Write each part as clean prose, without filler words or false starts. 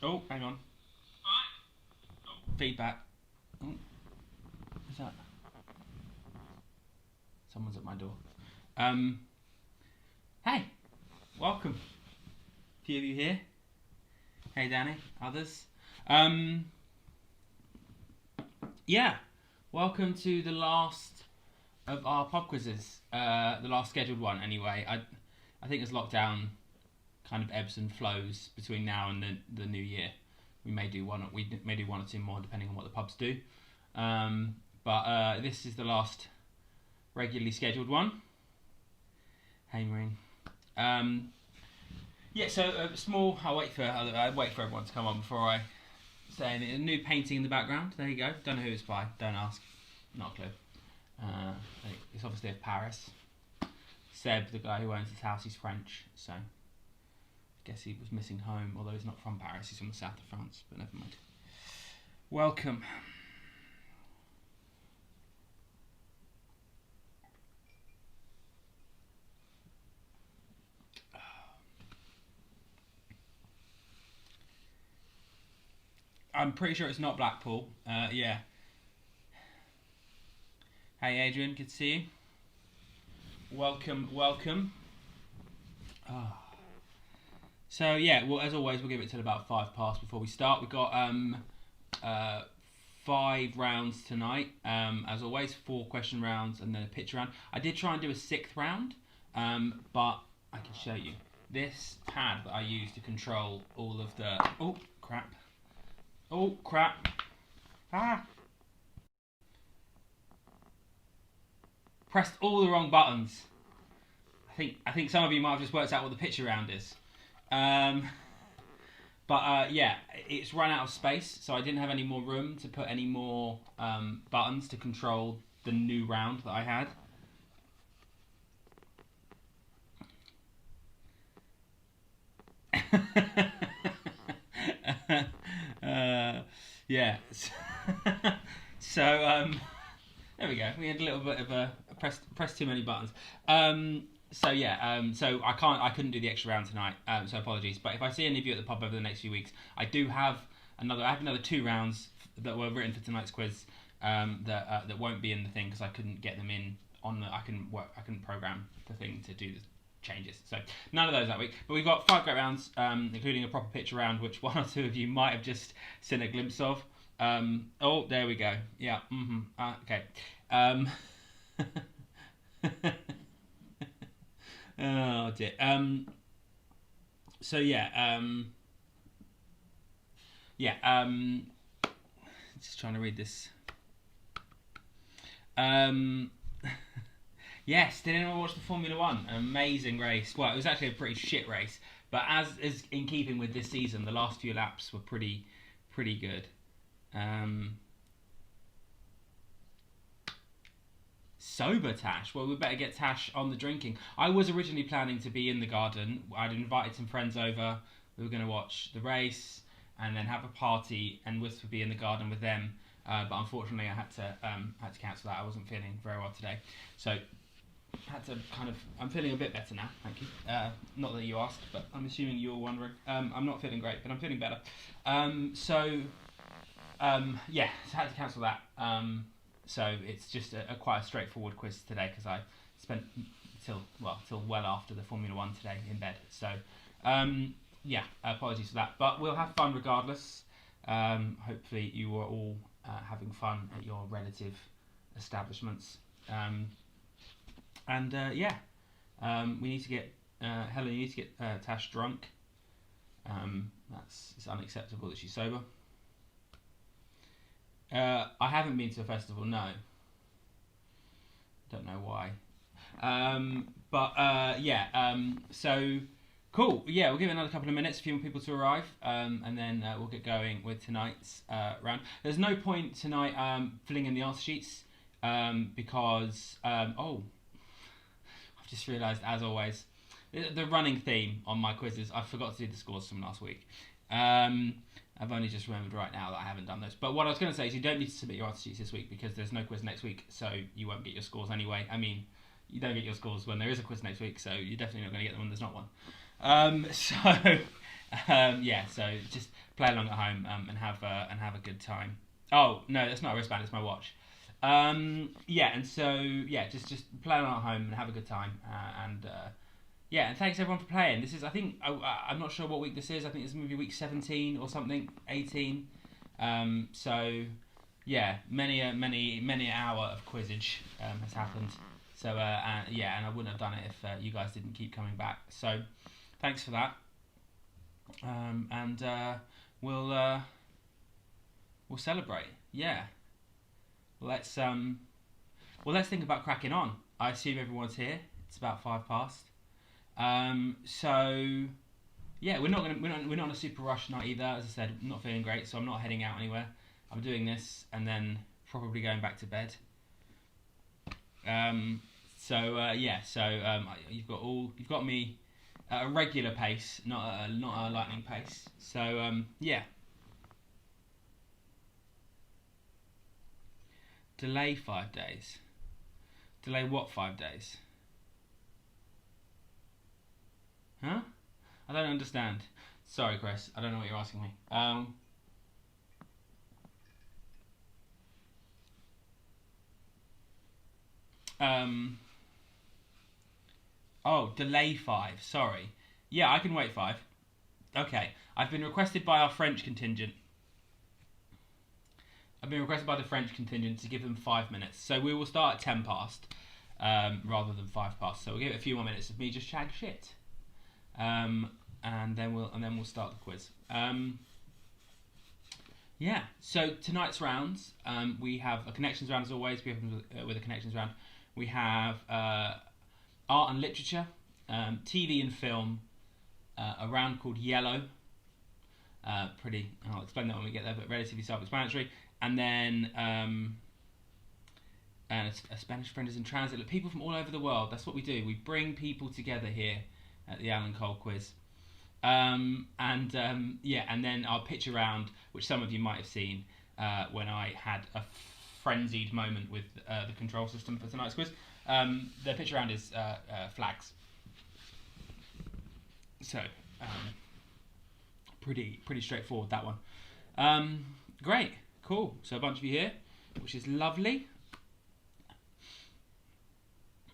Oh, hang on. Feedback. Oh, what's that? Someone's at my door. Hey, welcome. A few of you here. Hey, Danny. Others. Yeah. Welcome to the last of our pub quizzes. The last scheduled one, anyway. I think as lockdown kind of ebbs and flows between now and the new year, we may do one or two more depending on what the pubs do. But this is the last regularly scheduled one. Hey, Marine. Yeah, so small. I'll wait for everyone to come on before I say anything. A new painting in the background. There you go. Don't know who it's by. Don't ask. Not a clue. It's obviously of Paris. Seb, the guy who owns this house, he's French, so I guess he was missing home. Although he's not from Paris, he's from the south of France. But never mind. Welcome. I'm pretty sure it's not Blackpool. Yeah. Hey, Adrian. Good to see you. Welcome. Oh. So yeah, well, as always, we'll give it till about 5 past before we start. We've got 5 rounds tonight. As always, 4 question rounds and then a pitch round. I did try and do a 6th round, but I can show you this pad that I use to control all of the. Oh crap! Oh crap! Ah! Pressed all the wrong buttons. I think some of you might have just worked out what the pitch round is. But yeah, it's run out of space, so I didn't have any more room to put any more buttons to control the new round that I had. Yeah. So there we go. We had a little bit of a press too many buttons. So yeah, so I couldn't do the extra round tonight. So apologies. But if I see any of you at the pub over the next few weeks, I have another 2 rounds that were written for tonight's quiz that won't be in the thing because I couldn't get them in on the. I couldn't program the thing to do the changes. So none of those that week. But we've got 5 great rounds, including a proper pitch round, which 1 or 2 of you might have just seen a glimpse of. Oh, there we go. Yeah. Okay. Oh dear. So yeah. Just trying to read this. Yes, did anyone watch the Formula One? An amazing race. Well, it was actually a pretty shit race, but as is in keeping with this season, the last few laps were pretty good. Sober Tash. Well, we better get Tash on the drinking. I was originally planning to be in the garden. I'd invited some friends over. We were going to watch the race and then have a party, and Wisp would be in the garden with them. But unfortunately, I had to cancel that. I wasn't feeling very well today, so had to I'm feeling a bit better now. Thank you. Not that you asked, but I'm assuming you were wondering. I'm not feeling great, but I'm feeling better. Yeah, so I had to cancel that. So it's just a quite a straightforward quiz today because I spent till well after the Formula One today in bed. So yeah, apologies for that, but we'll have fun regardless. Hopefully you are all having fun at your relative establishments. Yeah, we need to get Helen. You need to get Tash drunk. It's unacceptable that she's sober. I haven't been to a festival, no. Don't know why. So cool. Yeah, we'll give it another couple of minutes, a few more people to arrive, and then we'll get going with tonight's round. There's no point tonight filling in the answer sheets because I've just realised, as always, the running theme on my quizzes. I forgot to do the scores from last week. I've only just remembered right now that I haven't done those. But what I was going to say is you don't need to submit your answer sheets this week because there's no quiz next week, so you won't get your scores anyway. I mean, you don't get your scores when there is a quiz next week, so you're definitely not going to get them when there's not one. Yeah, so just play along at home and have a good time. Oh no, that's not a wristband; it's my watch. Yeah, and so yeah, just play along at home and have a good time. And yeah, and thanks everyone for playing. This is, I think, I'm not sure what week this is. I think this is maybe week 17 or something, 18. So yeah, many hour of quizzage has happened. So yeah, and I wouldn't have done it if you guys didn't keep coming back. So thanks for that. And we'll we'll celebrate. Yeah. Let's think about cracking on. I assume everyone's here. It's about 5 past. So yeah, we're not on a super rush night either. As I said, I'm not feeling great, so I'm not heading out anywhere. I'm doing this and then probably going back to bed. Yeah, so you've got me at a regular pace, not a lightning pace. So yeah, delay 5 days. Delay what 5 days? Huh? I don't understand. Sorry, Chris. I don't know what you're asking me. Oh, delay 5. Sorry. Yeah, I can wait 5. Okay. I've been requested by our French contingent. I've been requested by the French contingent to give them 5 minutes. So we will start at 10 past rather than 5 past. So we'll give it a few more minutes of me just chatting shit. And then we'll start the quiz. Yeah. So tonight's rounds, we have a connections round as always. We have with a connections round. We have art and literature, TV and film, a round called Yellow. I'll explain that when we get there, but relatively self-explanatory. And then and a Spanish friend is in transit. Look, people from all over the world. That's what we do. We bring people together here at the Alan Cole quiz. And then our pitch around, which some of you might have seen when I had a frenzied moment with the control system for tonight's quiz. The pitch around is flags. So pretty straightforward, that one. Great, cool. So a bunch of you here, which is lovely.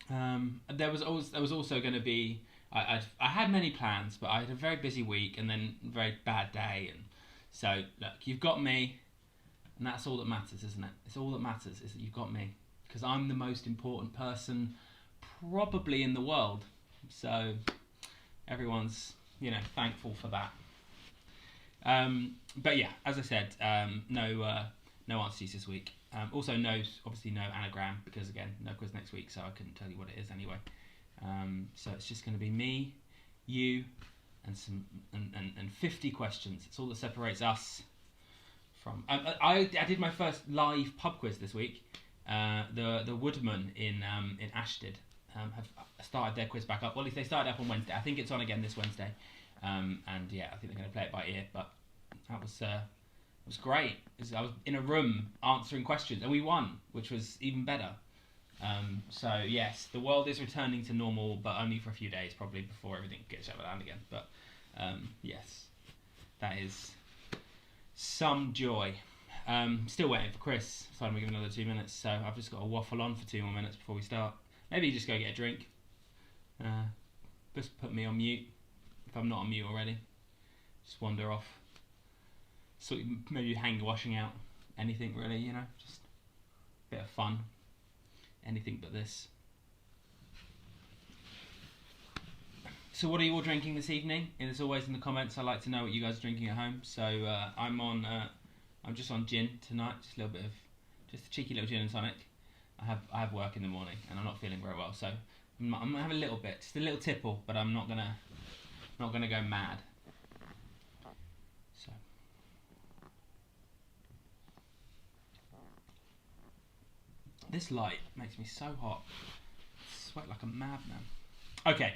There was also going to be. I had many plans, but I had a very busy week and then a very bad day, and so look, you've got me, and that's all that matters, isn't it? It's all that matters is that you've got me, because I'm the most important person probably in the world. So everyone's thankful for that. But yeah, as I said, no answers this week. Also, obviously no anagram, because again, no quiz next week, so I couldn't tell you what it is anyway. So it's just going to be me, you, and 50 questions. It's all that separates us from. I did my first live pub quiz this week. The Woodman in Ashted have started their quiz back up. Well, if they started up on Wednesday, I think it's on again this Wednesday. And yeah, I think they're going to play it by ear. But that was great. I was in a room answering questions, and we won, which was even better. So yes, the world is returning to normal, but only for a few days, probably before everything gets shut down again. But yes, that is some joy. Still waiting for Chris, so I'm going to give another 2 minutes. So I've just got to waffle on for 2 more minutes before we start. Maybe just go get a drink. Just put me on mute if I'm not on mute already. Just wander off. So maybe hang washing out. Anything really, just a bit of fun. Anything but this. So what are you all drinking this evening? And as always in the comments, I like to know what you guys are drinking at home. So I'm just on gin tonight, just a cheeky little gin and tonic. I have work in the morning, and I'm not feeling very well, so I'm gonna have a little bit, just a little tipple, but I'm not gonna go mad. So. This light makes me so hot. I sweat like a madman. Okay,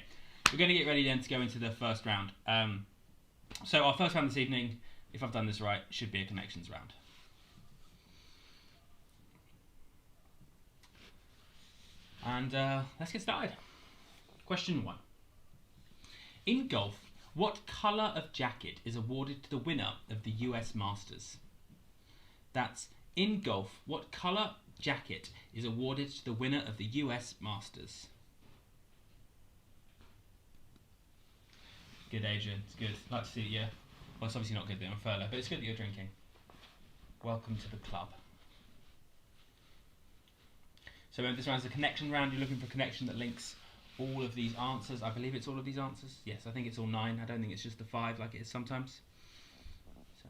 we're going to get ready then to go into the first round. So our first round this evening, if I've done this right, should be a connections round. And let's get started. Question 1. In golf, What colour of jacket is awarded to the winner of the US Masters? That's in golf. What colour jacket is awarded to the winner of the US Masters? Good, Adrian. It's good. Like to see you. Well, it's obviously not good that you're on furlough, but it's good that you're drinking. Welcome to the club. So remember, this round's a connection round. You're looking for a connection that links all of these answers. I believe it's all of these answers. Yes, I think it's all 9. I don't think it's just the 5 like it is sometimes. So.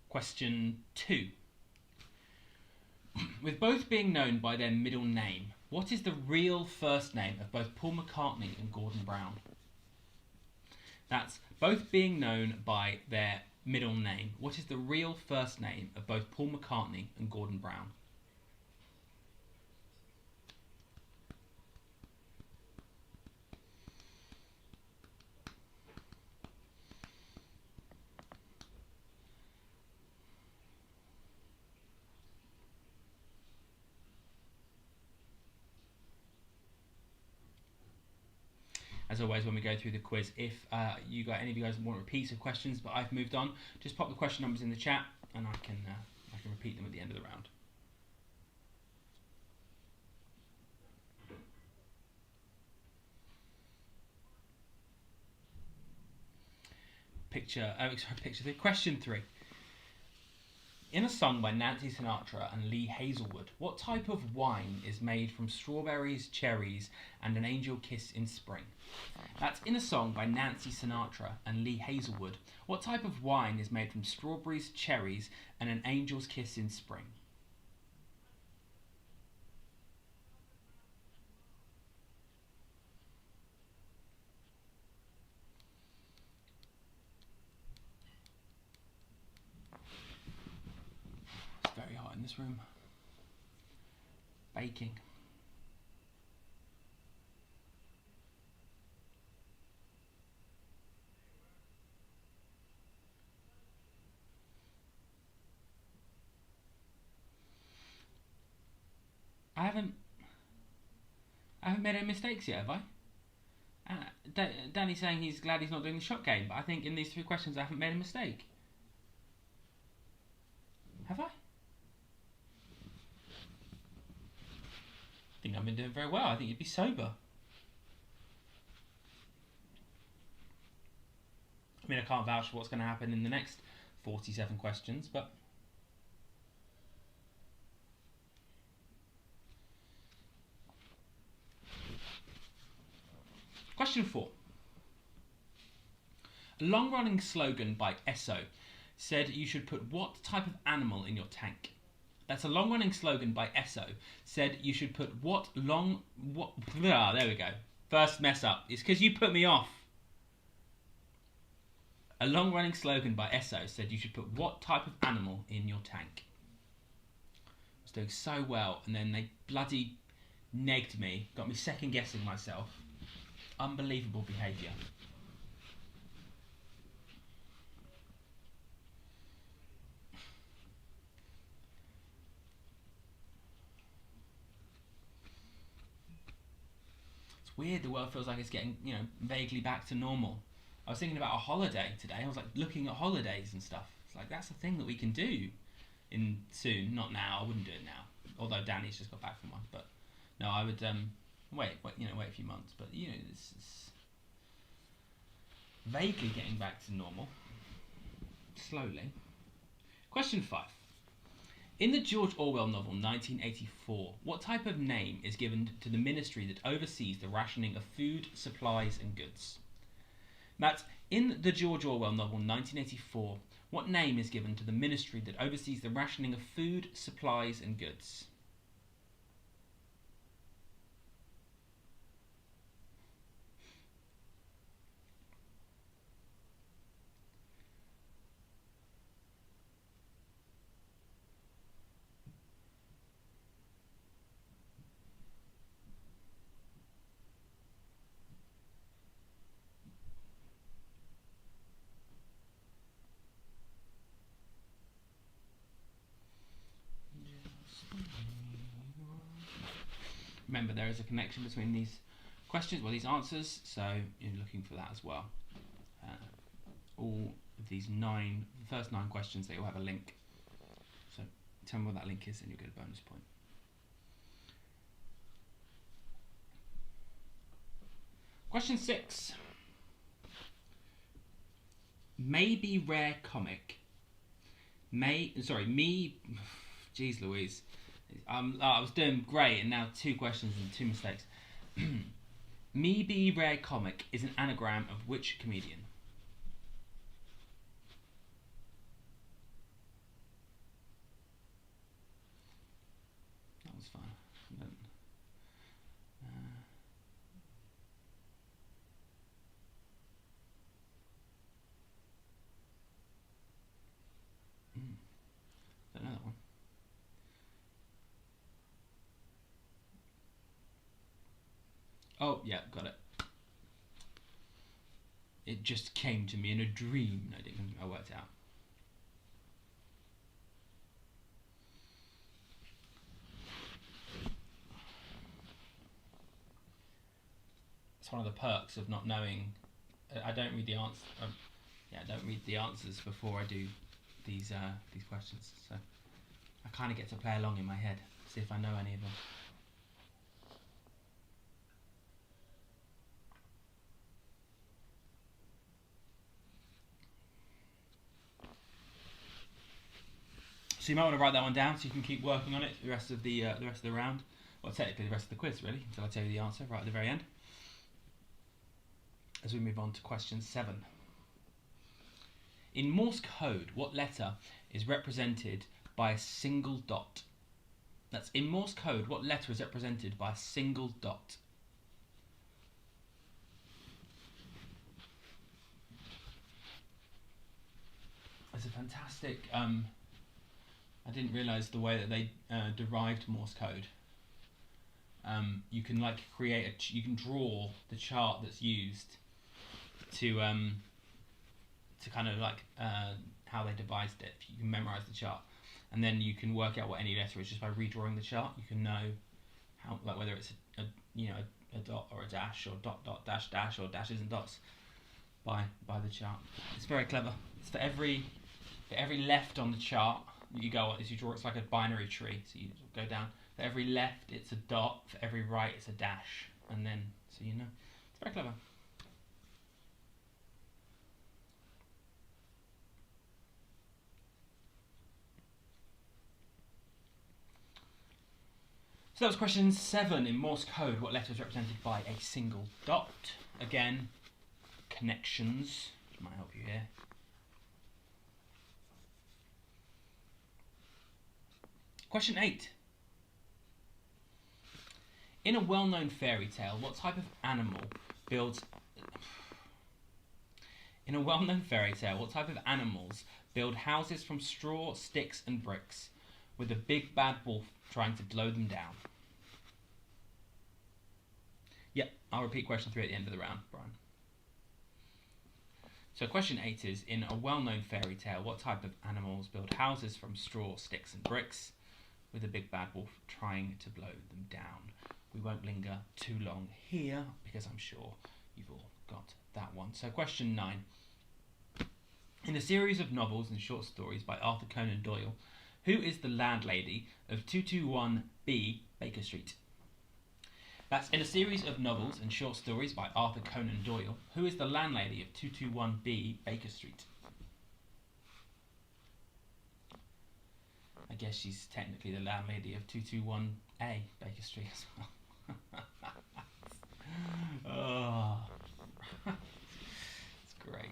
Question 2. With both being known by their middle name, what is the real first name of both Paul McCartney and Gordon Brown? That's both being known by their middle name. What is the real first name of both Paul McCartney and Gordon Brown? As always, when we go through the quiz, if any of you guys want repeats of questions, but I've moved on, just pop the question numbers in the chat, and I can repeat them at the end of the round. Picture 3. Question 3. In a song by Nancy Sinatra and Lee Hazelwood, what type of wine is made from strawberries, cherries, and an angel kiss in spring? That's in a song by Nancy Sinatra and Lee Hazelwood. What type of wine is made from strawberries, cherries, and an angel's kiss in spring? It's very hot in this room. Baking. I haven't made any mistakes yet, have I? Danny's saying he's glad he's not doing the shot game, but I think in these 3 questions I haven't made a mistake. Have I? I think I've been doing very well. I think you'd be sober. I mean, I can't vouch for what's going to happen in the next 47 questions, but... Question 4. A long-running slogan by Esso said you should put what type of animal in your tank? That's a long-running slogan by Esso said you should put there we go. First mess up. It's because you put me off. A long-running slogan by Esso said you should put what type of animal in your tank? I was doing so well, and then they bloody negged me, got me second-guessing myself. Unbelievable behaviour. It's weird, the world feels like it's getting, vaguely back to normal. I was thinking about a holiday today. I was like looking at holidays and stuff. It's like that's a thing that we can do in soon. Not now. I wouldn't do it now. Although Danny's just got back from one. But no, I would wait a few months. But it's vaguely getting back to normal. Slowly. Question 5. In the George Orwell novel 1984, what type of name is given to the ministry that oversees the rationing of food, supplies and goods? That's in the George Orwell novel 1984, what name is given to the ministry that oversees the rationing of food, supplies and goods? remember there is a connection between these questions, these answers, so you're looking for that as well. All of these first nine questions, they all have a link. So tell me what that link is and you'll get a bonus point. Question 6. Maybe rare comic. Jeez Louise. I was doing great and now 2 questions and 2 mistakes. Maybe rare comic is an anagram of which comedian? That was fun. Don't know that one. Oh, yeah, got it. It just came to me in a dream. I worked out. It's one of the perks of not knowing. I don't read the answer. I don't read the answers before I do these questions. So I kind of get to play along in my head, see if I know any of them. So you might want to write that one down so you can keep working on it the rest of the round. Well, technically the rest of the quiz, really, until I tell you the answer right at the very end. As we move on to question 7. In Morse code, what letter is represented by a single dot? That's in Morse code, what letter is represented by a single dot? It's a fantastic. I didn't realise the way that they derived Morse code. You can create you can draw the chart that's used to kind of how they devised it. You can memorise the chart, and then you can work out what any letter is just by redrawing the chart. You can know how whether it's a dot or a dash or dot dot dash dash or dashes and dots by the chart. It's very clever. It's for every left on the chart that you go on, as you draw, it's like a binary tree. So you go down. For every left, it's a dot. For every right, it's a dash. And then, so you know. It's very clever. So that was question 7. In Morse code, what letter is represented by a single dot? Again, connections, which might help you here. Question 8. In a well-known fairy tale, what type of animal builds... In a well-known fairy tale, what type of animals build houses from straw, sticks and bricks, with a big bad wolf trying to blow them down? Yep, I'll repeat question 3 at the end of the round, Brian. So question 8 is, in a well-known fairy tale, what type of animals build houses from straw, sticks and bricks, with a big bad wolf trying to blow them down? We won't linger too long here, because I'm sure you've all got that one. So question 9. In a series of novels and short stories by Arthur Conan Doyle, who is the landlady of 221B Baker Street? That's in a series of novels and short stories by Arthur Conan Doyle, who is the landlady of 221B Baker Street? I guess she's technically the landlady of 221A Baker Street as well. Oh, it's great.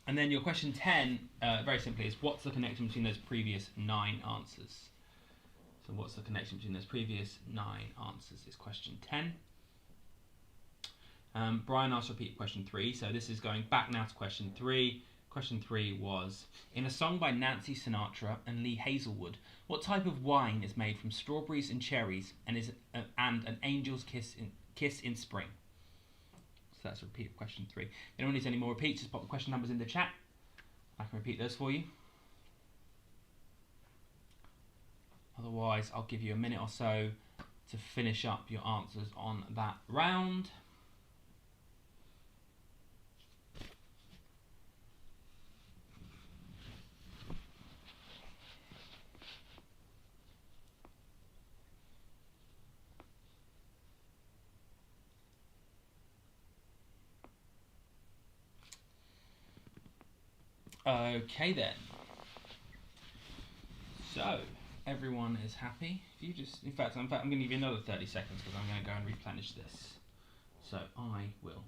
And then your question 10, very simply, is what's the connection between those previous 9 answers? So what's the connection between those previous 9 answers is question 10. Brian asked to repeat question 3, so this is going back now to question 3. Question 3 was, in a song by Nancy Sinatra and Lee Hazelwood, what type of wine is made from strawberries and cherries and is an angel's kiss kiss in spring? So that's a repeat of question 3. If anyone needs any more repeats, just pop the question numbers in the chat. I can repeat those for you. Otherwise, I'll give you a minute or so to finish up your answers on that round. Okay then. So everyone is happy. If you just, in fact, I'm going to give you another 30 seconds because I'm going to go and replenish this. So I will.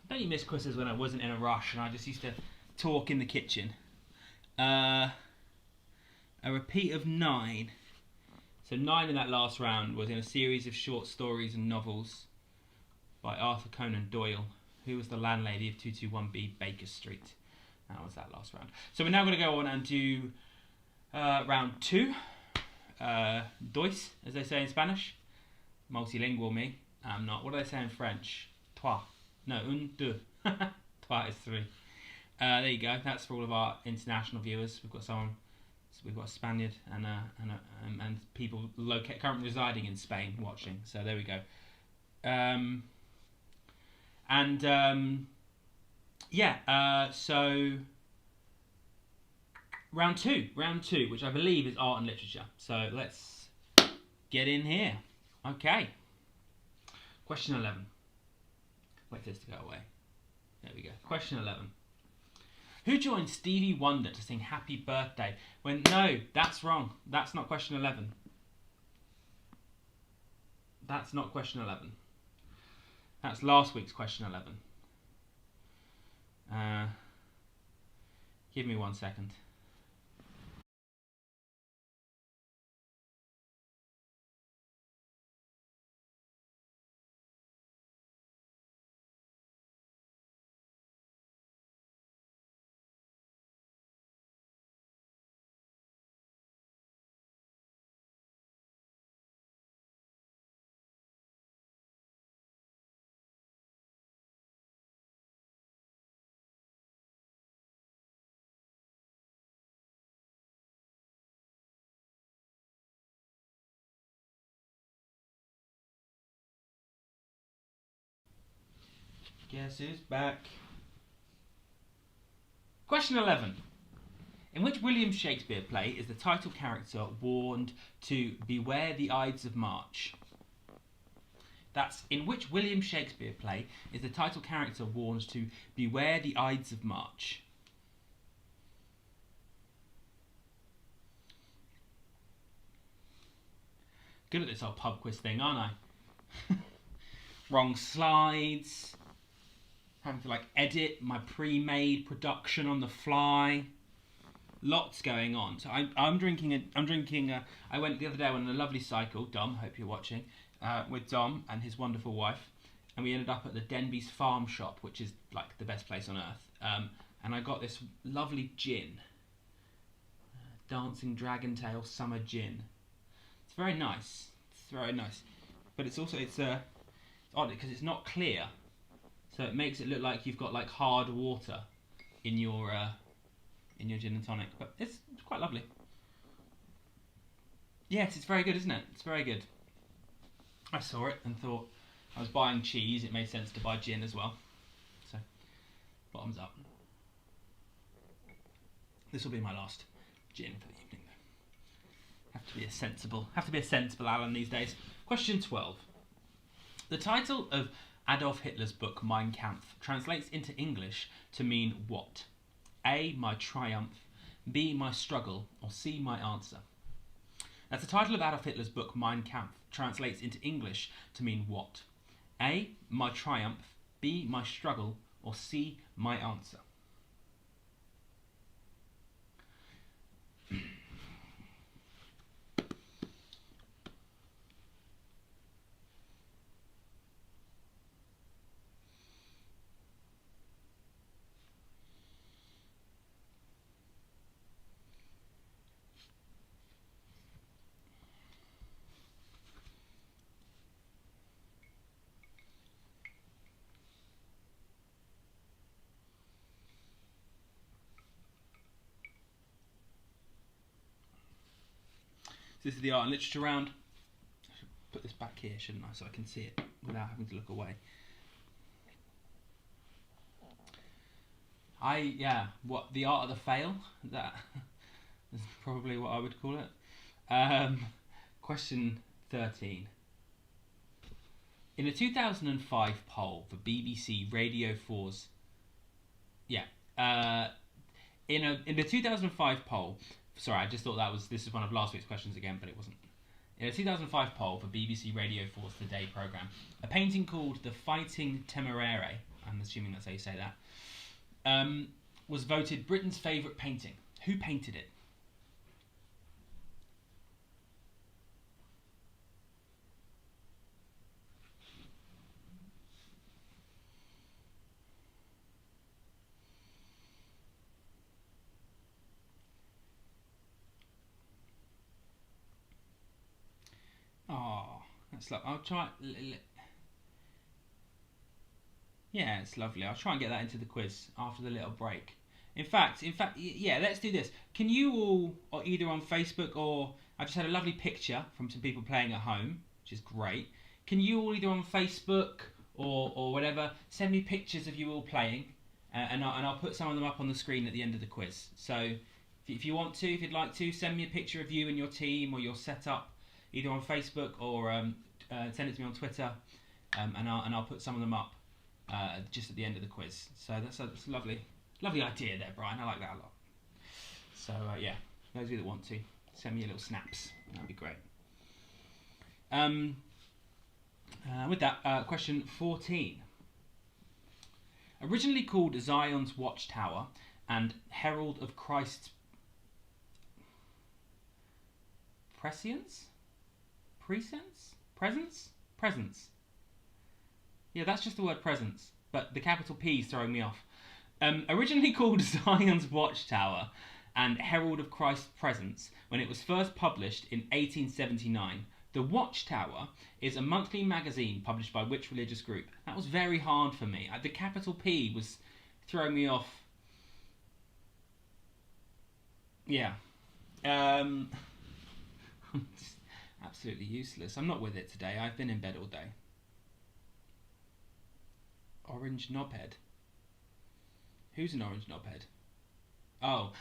Don't you miss quizzes when I wasn't in a rush and I just used to talk in the kitchen? A repeat of 9. So 9 in that last round was in a series of short stories and novels by Arthur Conan Doyle, who was the landlady of 221B Baker Street. That was that last round. So we're now going to go on and do round 2. Dois, as they say in Spanish. Multilingual me. I'm not. What do they say in French? Trois. No, un, deux. Trois is 3. There you go. That's for all of our international viewers. We've got someone. We've got a Spaniard and people currently residing in Spain watching. So there we go. So round two, which I believe is art and literature. So let's get in here. Okay. Question 11. Wait for this to go away. There we go. Question 11. Who joined Stevie Wonder to sing Happy Birthday when... No, that's wrong. That's not question 11. That's not question 11. That's last week's question 11. Give me 1 second. Guess who's back? Question 11. In which William Shakespeare play is the title character warned to beware the Ides of March? That's in which William Shakespeare play is the title character warned to beware the Ides of March? Good at this old pub quiz thing, aren't I? Wrong slides. Having to edit my pre-made production on the fly. Lots going on. So I'm drinking I went the other day on a lovely cycle. Dom, hope you're watching. With Dom and his wonderful wife, and we ended up at the Denby's Farm Shop, which is like the best place on earth. And I got this lovely gin, Dancing Dragon Tail Summer Gin. It's very nice. It's very nice, but it's also it's odd because it's not clear, so it makes it look like you've got like hard water in your gin and tonic. But it's quite lovely. Yes, it's very good, isn't it? It's very good. I saw it and thought I was buying cheese. It made sense to buy gin as well. So, bottoms up. This will be my last gin for the evening, though. Have to be a sensible Alan these days. Question 12. The title of Adolf Hitler's book Mein Kampf translates into English to mean what? A. My triumph. B. My struggle. Or C. My answer. That's the title of Adolf Hitler's book Mein Kampf translates into English to mean what? A. My triumph. B. My struggle. Or C. My answer. This is the art and literature round. I should put this back here, shouldn't I, so I can see it without having to look away. What the art of the fail? That is probably what I would call it. Question 13. In a 2005 poll for BBC Radio 4's, in the 2005 poll. Sorry, I just thought this is one of last week's questions again, but it wasn't. In a 2005 poll for BBC Radio 4's Today programme, a painting called The Fighting Temeraire, I'm assuming that's how you say that, was voted Britain's favourite painting. Who painted it? Oh, that's lovely. I'll try. Yeah, it's lovely. I'll try and get that into the quiz after the little break. In fact, yeah, let's do this. Can you all, or either on Facebook or I just had a lovely picture from some people playing at home, which is great. Can you all either on Facebook or whatever send me pictures of you all playing, and I'll put some of them up on the screen at the end of the quiz. So if you want to, if you'd like to, send me a picture of you and your team or your setup, either on Facebook or send it to me on Twitter, and I'll put some of them up just at the end of the quiz. So that's a lovely idea there, Brian. I like that a lot. So yeah, those of you that want to, send me your little snaps. That'd be great. With that, question 14. Originally called Zion's Watchtower and Herald of Christ's Prescience? Presence? Yeah, that's just the word presence, but the capital P is throwing me off. Originally called Zion's Watchtower and Herald of Christ's Presence, when it was first published in 1879, The Watchtower is a monthly magazine published by which religious group? That was very hard for me. The capital P was throwing me off. Yeah. Absolutely useless. I'm not with it today. I've been in bed all day. Orange knobhead. Who's an orange knobhead? Oh,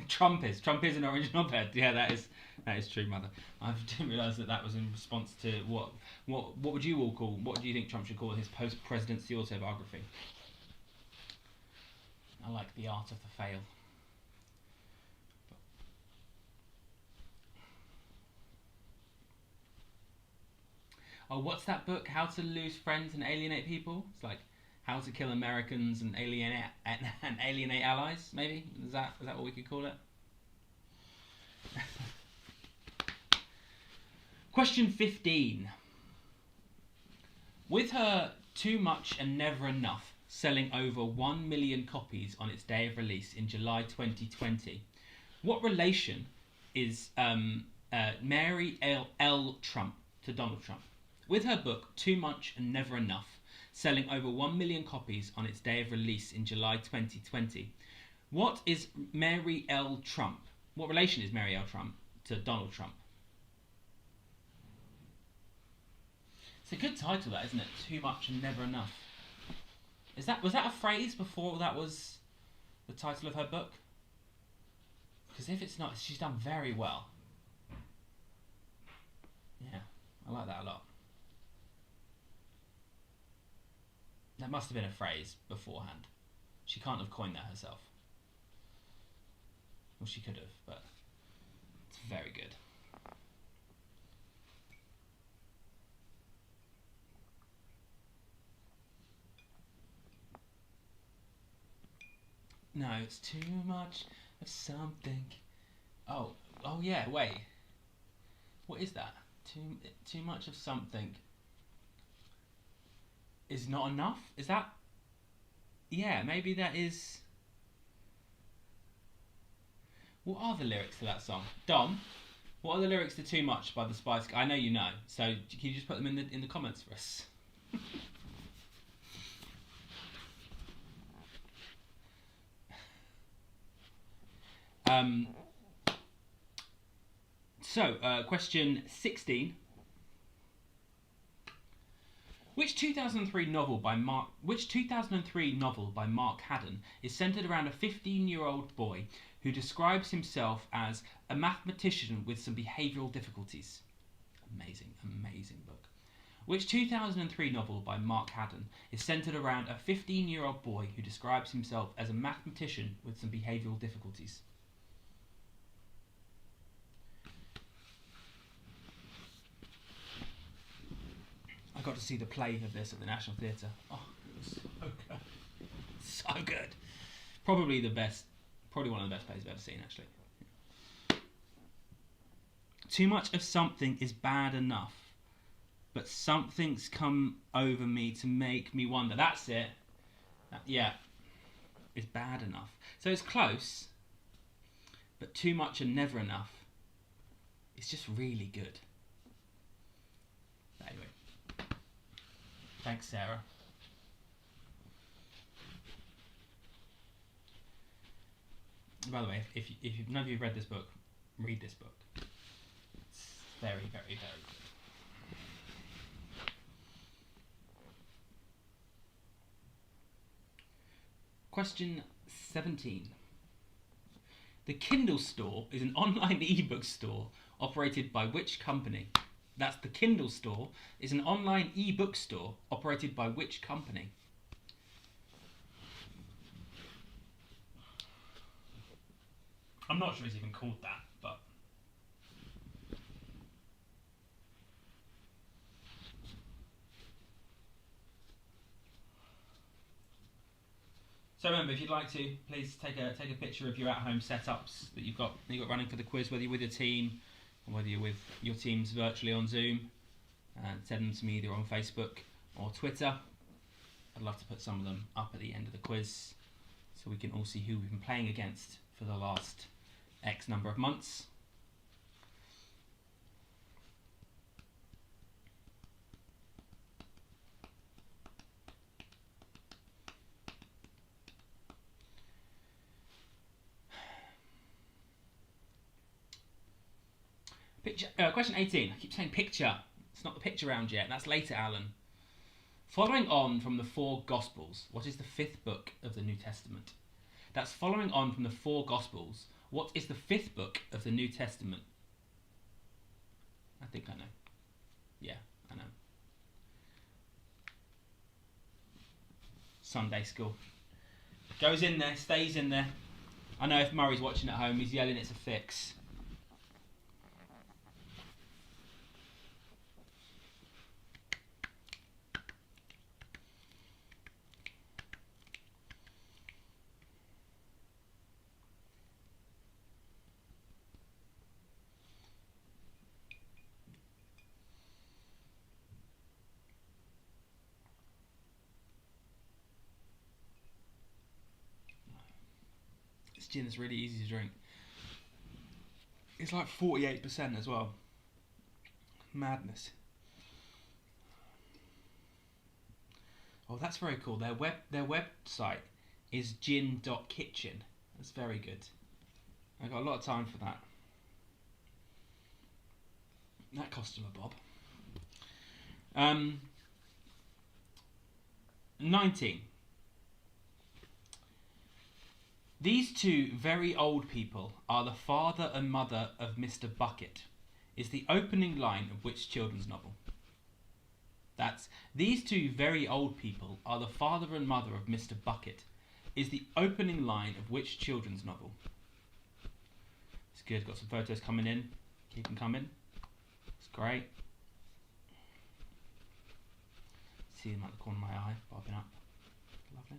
Trump is. Trump is an orange knobhead. Yeah, that is true, Mother. I didn't realise that was in response to what would you all call? What do you think Trump should call his post-presidency autobiography? I like the art of the fail. Oh, what's that book? How to Lose Friends and Alienate People? It's like How to Kill Americans and Alienate Allies. Maybe is that what we could call it? Question 15. With her Too Much and Never Enough selling over 1 million copies on its day of release in July 2020, what relation is Mary L. Trump to Donald Trump? With her book Too Much and Never Enough selling over 1 million copies on its day of release in July 2020, what is Mary L. Trump? What relation is Mary L. Trump to Donald Trump? It's a good title, that, isn't it? Too Much and Never Enough. Was that a phrase before that was the title of her book? Because if it's not, she's done very well. Yeah, I like that a lot. That must have been a phrase beforehand. She can't have coined that herself. Well, she could have, but it's very good. No, it's too much of something. Oh yeah, wait. What is that? Too much of something is not enough? Is that? Yeah, maybe that is. What are the lyrics to that song? Dom, what are the lyrics to Too Much by the Spice Girls? I know you know, so can you just put them in the comments for us? Question 16. Which 2003 novel by Mark Haddon is centered around a 15-year-old boy who describes himself as a mathematician with some behavioral difficulties? Amazing book. Which 2003 novel by Mark Haddon is centered around a 15-year-old boy who describes himself as a mathematician with some behavioral difficulties? I got to see the play of this at the National Theatre. Oh, it was so good. So good. Probably one of the best plays I've ever seen, actually. Too much of something is bad enough, but something's come over me to make me wonder. That's it. Yeah. It's bad enough. So it's close, but too much and never enough. It's just really good. But anyway. Thanks, Sarah. By the way, if none of you have read this book, read this book. It's very, very, very good. Question 17. The Kindle Store is an online ebook store operated by which company? That's the Kindle Store is an online ebook store operated by which company? I'm not sure it's even called that, but so remember, if you'd like to, please take a picture of your at-home setups that you've got running for the quiz, whether you're with your team or whether you're with your teams virtually on Zoom, and send them to me either on Facebook or Twitter. I'd love to put some of them up at the end of the quiz so we can all see who we've been playing against for the last X number of months. Question 18. I keep saying picture. It's not the picture round yet. That's later, Alan. Following on from the four Gospels, what is the fifth book of the New Testament? That's following on from the four Gospels. What is the fifth book of the New Testament? I think I know. Yeah, I know. Sunday school. Goes in there, stays in there. I know if Murray's watching at home, he's yelling it's a fix. gin that's really easy to drink. It's like 48% as well. Madness. Oh, that's very cool. Their website is gin.kitchen. That's very good. I got a lot of time for that. That cost him a bob. 19. These two very old people are the father and mother of Mr. Bucket, is the opening line of which children's novel? That's these two very old people are the father and mother of Mr. Bucket, is the opening line of which children's novel? It's good, got some photos coming in. Keep them coming. It's great. See them at the corner of my eye, bobbing up. Lovely.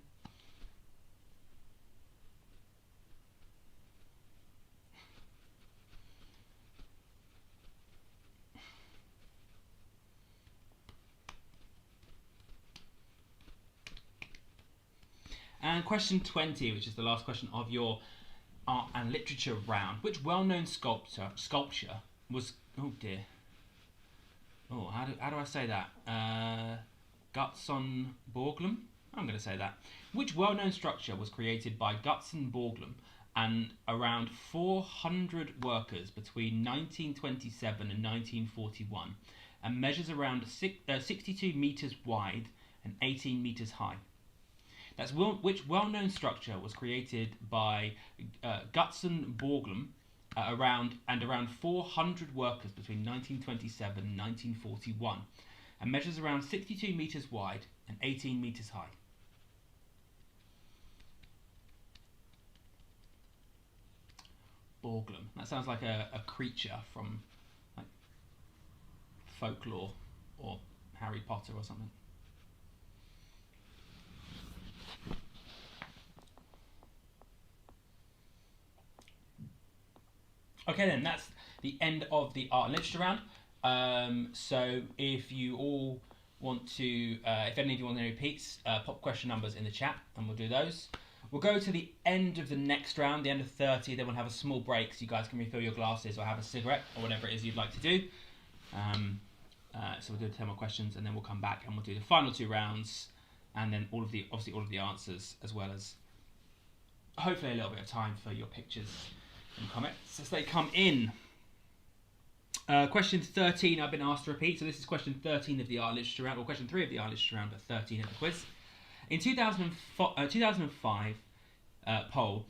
And question 20, which is the last question of your art and literature round. Which well-known sculpture was... Oh dear. Oh, how do I say that? Gutzon Borglum? I'm going to say that. Which well-known structure was created by Gutzon Borglum and around 400 workers between 1927 and 1941 and measures around 62 metres wide and 18 metres high? That's which well-known structure was created by Gutzon Borglum around 400 workers between 1927 and 1941 and measures around 62 metres wide and 18 metres high. Borglum. That sounds like a creature from like folklore or Harry Potter or something. Okay then, that's the end of the art and literature round. So if you all want to, if any of you want any repeats, pop question numbers in the chat and we'll do those. We'll go to the end of the next round, the end of 30, then we'll have a small break so you guys can refill your glasses or have a cigarette or whatever it is you'd like to do. So we'll do 10 more questions and then we'll come back and we'll do the final 2 rounds and then obviously all of the answers, as well as hopefully a little bit of time for your pictures and comments as they come in. Question 13 I've been asked to repeat, so this is question 13 of the art literature round, or question 3 of the art literature round, but 13 of the quiz. In 2005 poll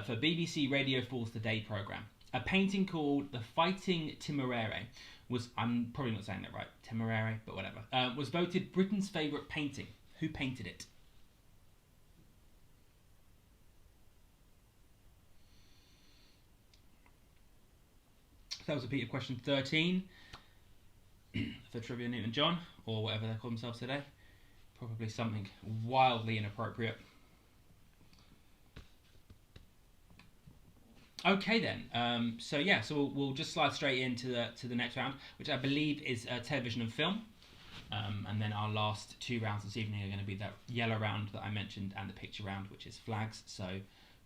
for BBC Radio 4's The Day programme, a painting called The Fighting Temeraire was, I'm probably not saying that right, Temeraire, but whatever, was voted Britain's favourite painting. Who painted it? That was a repeat of question 13 for Trivia Newton John, or whatever they call themselves today. Probably something wildly inappropriate. Okay then, so we'll just slide straight into the next round, which I believe is television and film. And then our last 2 rounds this evening are going to be that yellow round that I mentioned and the picture round, which is flags. So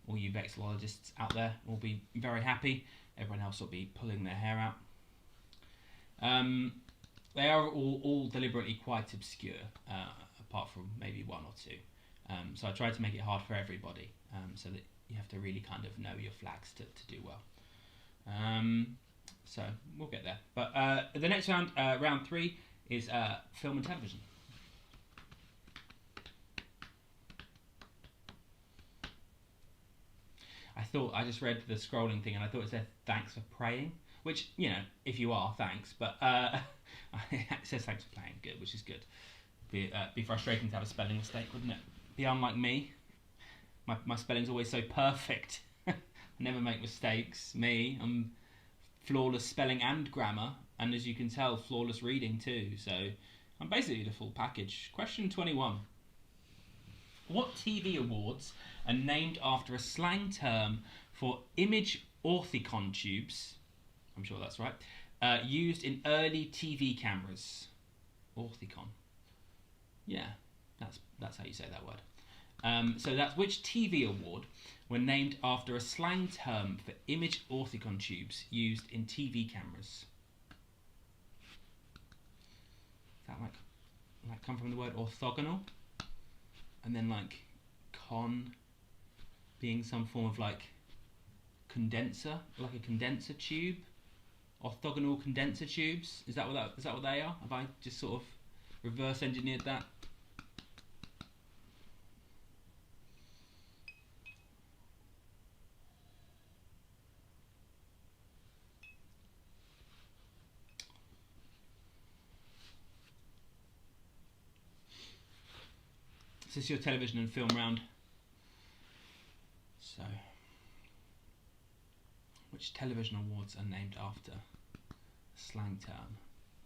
all you vexillologists out there will be very happy. Everyone else will be pulling their hair out. They are all deliberately quite obscure, apart from maybe 1 or 2. So I tried to make it hard for everybody, so that you have to really kind of know your flags to do well. So we'll get there. But the next round, round 3, is film and television. I just read the scrolling thing and I thought it said thanks for praying, which, you know, if you are, thanks, but it says thanks for playing, good, which is good. Be frustrating to have a spelling mistake, wouldn't it? Be unlike me. My spelling's always so perfect. I never make mistakes. Me, I'm flawless spelling and grammar, and as you can tell, flawless reading too, so I'm basically the full package. Question 21. What TV awards are named after a slang term for image orthicon tubes, I'm sure that's right, used in early TV cameras? Orthicon. Yeah, that's how you say that word. So that's which TV award were named after a slang term for image orthicon tubes used in TV cameras? Is that like come from the word orthogonal, and then like con being some form of like condenser, like a condenser tube, orthogonal condenser tubes. Is that what they are? Have I just sort of reverse engineered that? This is your television and film round. So, which television awards are named after a slang term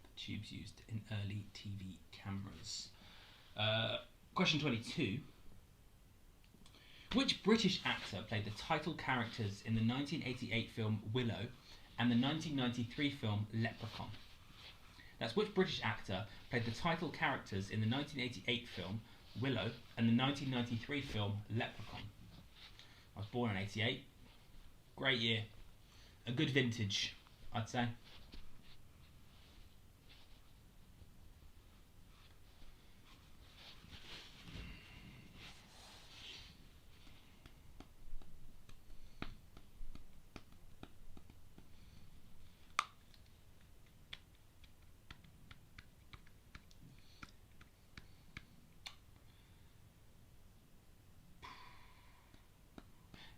for tubes used in early TV cameras? Question 22. Which British actor played the title characters in the 1988 film Willow and the 1993 film Leprechaun? That's which British actor played the title characters in the 1988 film Willow and the 1993 film Leprechaun. I was born in 88. Great year. A good vintage, I'd say.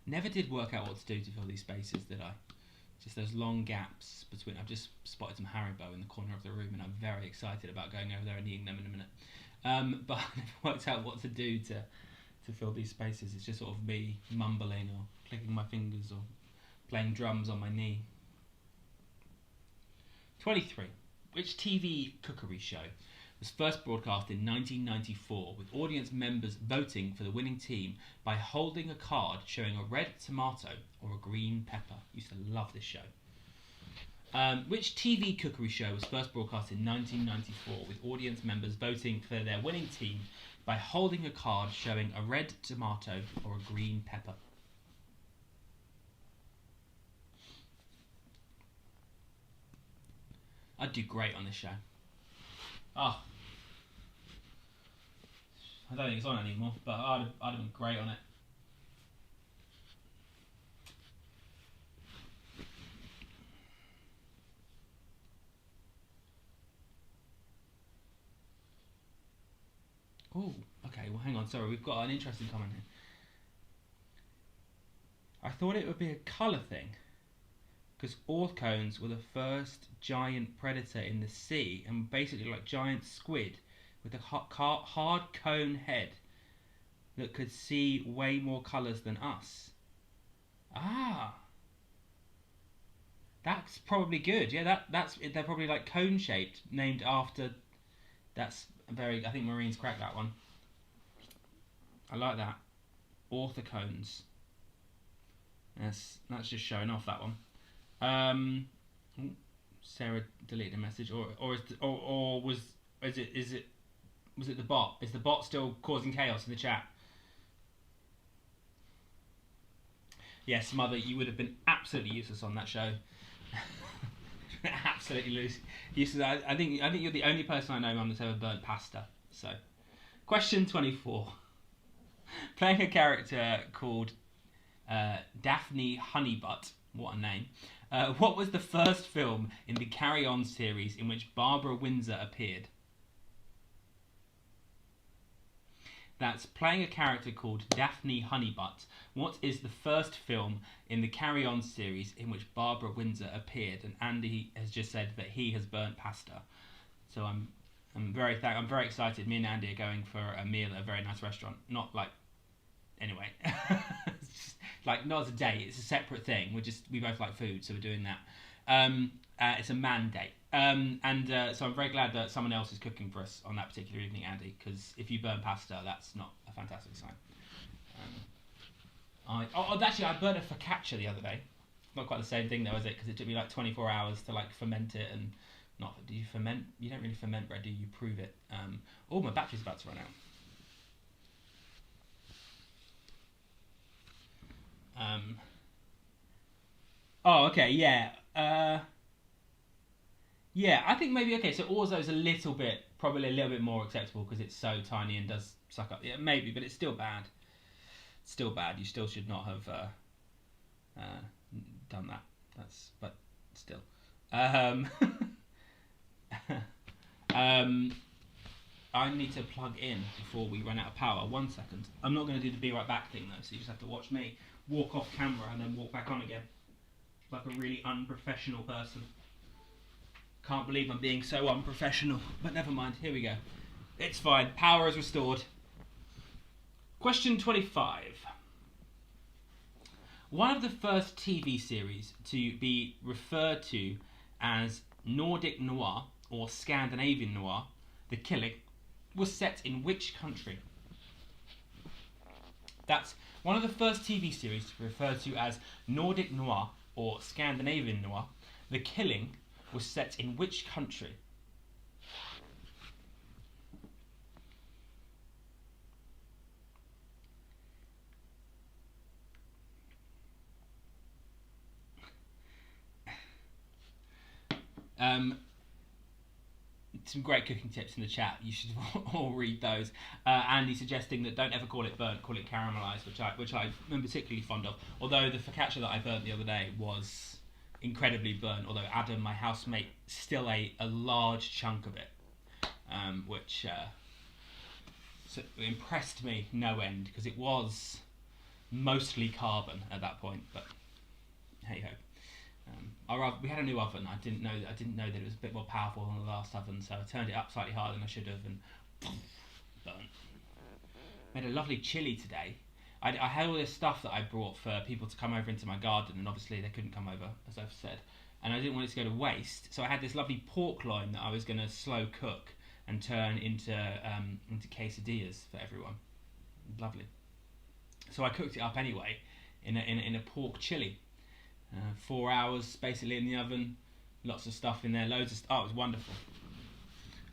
Never did work out what to do to fill these spaces, did I? Just those long gaps between. I've just spotted some Haribo in the corner of the room, and I'm very excited about going over there and eating them in a minute. But I never worked out what to do to fill these spaces. It's just sort of me mumbling or clicking my fingers or playing drums on my knee. 23. Which TV cookery show was first broadcast in 1994 with audience members voting for the winning team by holding a card showing a red tomato or a green pepper? Used to love this show. Which TV cookery show was first broadcast in 1994 with audience members voting for their winning team by holding a card showing a red tomato or a green pepper? I'd do great on this show. Oh, I don't think it's on anymore, but I'd have been great on it. Oh, okay, well hang on, sorry, we've got an interesting comment here. I thought it would be a colour thing, because orthcones were the first giant predator in the sea, and basically like giant squid with a hard cone head that could see way more colours than us. Ah, that's probably good. Yeah, they're probably like cone shaped, named after. That's very. I think Marines cracked that one. I like that. Orthocones. That's just showing off that one. Sarah deleted a message, or was it the bot? Is the bot still causing chaos in the chat? Yes, Mother, you would have been absolutely useless on that show. Absolutely useless. I think you're the only person I know, Mum, that's ever burnt pasta. So, question 24. Playing a character called Daphne Honeybutt. What a name. What was the first film in the Carry On series in which Barbara Windsor appeared? That's playing a character called Daphne Honeybutt. What is the first film in the Carry On series in which Barbara Windsor appeared? And Andy has just said that he has burnt pasta. So I'm very excited. Me and Andy are going for a meal at a very nice restaurant. Not like anyway. It's just, like not as a date. It's a separate thing. We both like food, so we're doing that. It's a man date. So I'm very glad that someone else is cooking for us on that particular evening, Andy, because if you burn pasta, that's not a fantastic sign. Actually, I burnt a focaccia the other day. Not quite the same thing though, is it? Because it took me like 24 hours to like ferment it, and do you ferment? You don't really ferment bread, do you? You prove it. My battery's about to run out. Um, oh, okay, yeah. Yeah, I think maybe okay. So orzo's a little bit, probably a little bit more acceptable because it's so tiny and does suck up. Yeah, maybe, but it's still bad. Still bad. You still should not have uh, done that. But still. Um, um, I need to plug in before we run out of power. 1 second. I'm not going to do the be right back thing though, so you just have to watch me walk off camera and then walk back on again, like a really unprofessional person. Can't believe I'm being so unprofessional, but never mind. Here we go. It's fine. Power is restored. Question 25. One of the first TV series to be referred to as Nordic noir or Scandinavian noir, The Killing, was set in which country? That's one of the first TV series to be referred to as Nordic noir or Scandinavian noir, The Killing, was set in which country? Some great cooking tips in the chat. You should all read those. Andy suggesting that don't ever call it burnt, call it caramelised, which I am particularly fond of. Although the focaccia that I burnt the other day was incredibly burnt. Although Adam, my housemate, still ate a large chunk of it, which so impressed me no end because it was mostly carbon at that point. But hey ho. We had a new oven. I didn't know that it was a bit more powerful than the last oven, so I turned it up slightly harder than I should have, and burnt. Made a lovely chili today. I had all this stuff that I brought for people to come over into my garden, and obviously they couldn't come over, as I've said, and I didn't want it to go to waste. So I had this lovely pork loin that I was going to slow cook and turn into quesadillas for everyone. Lovely. So I cooked it up anyway in a pork chili. 4 hours basically in the oven, lots of stuff in there, loads of it was wonderful.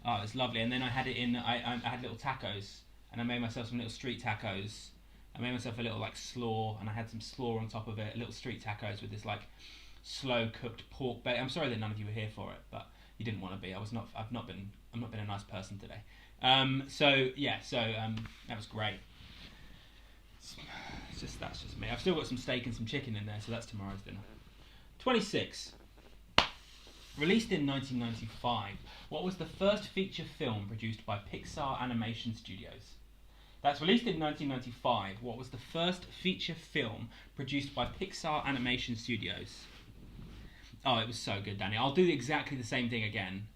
Oh, it was lovely. And then I had it in. I had little tacos, and I made myself some little street tacos. I made myself a little like slaw, and I had some slaw on top of it. Little street tacos with this like slow cooked pork belly. I'm sorry that none of you were here for it, but you didn't want to be. I've not been a nice person today. So that was great. That's just me. I've still got some steak and some chicken in there, so that's tomorrow's dinner. 26. Released in 1995, what was the first feature film produced by Pixar Animation Studios? That's released in 1995. What was the first feature film produced by Pixar Animation Studios? Oh, it was so good, Danny. I'll do exactly the same thing again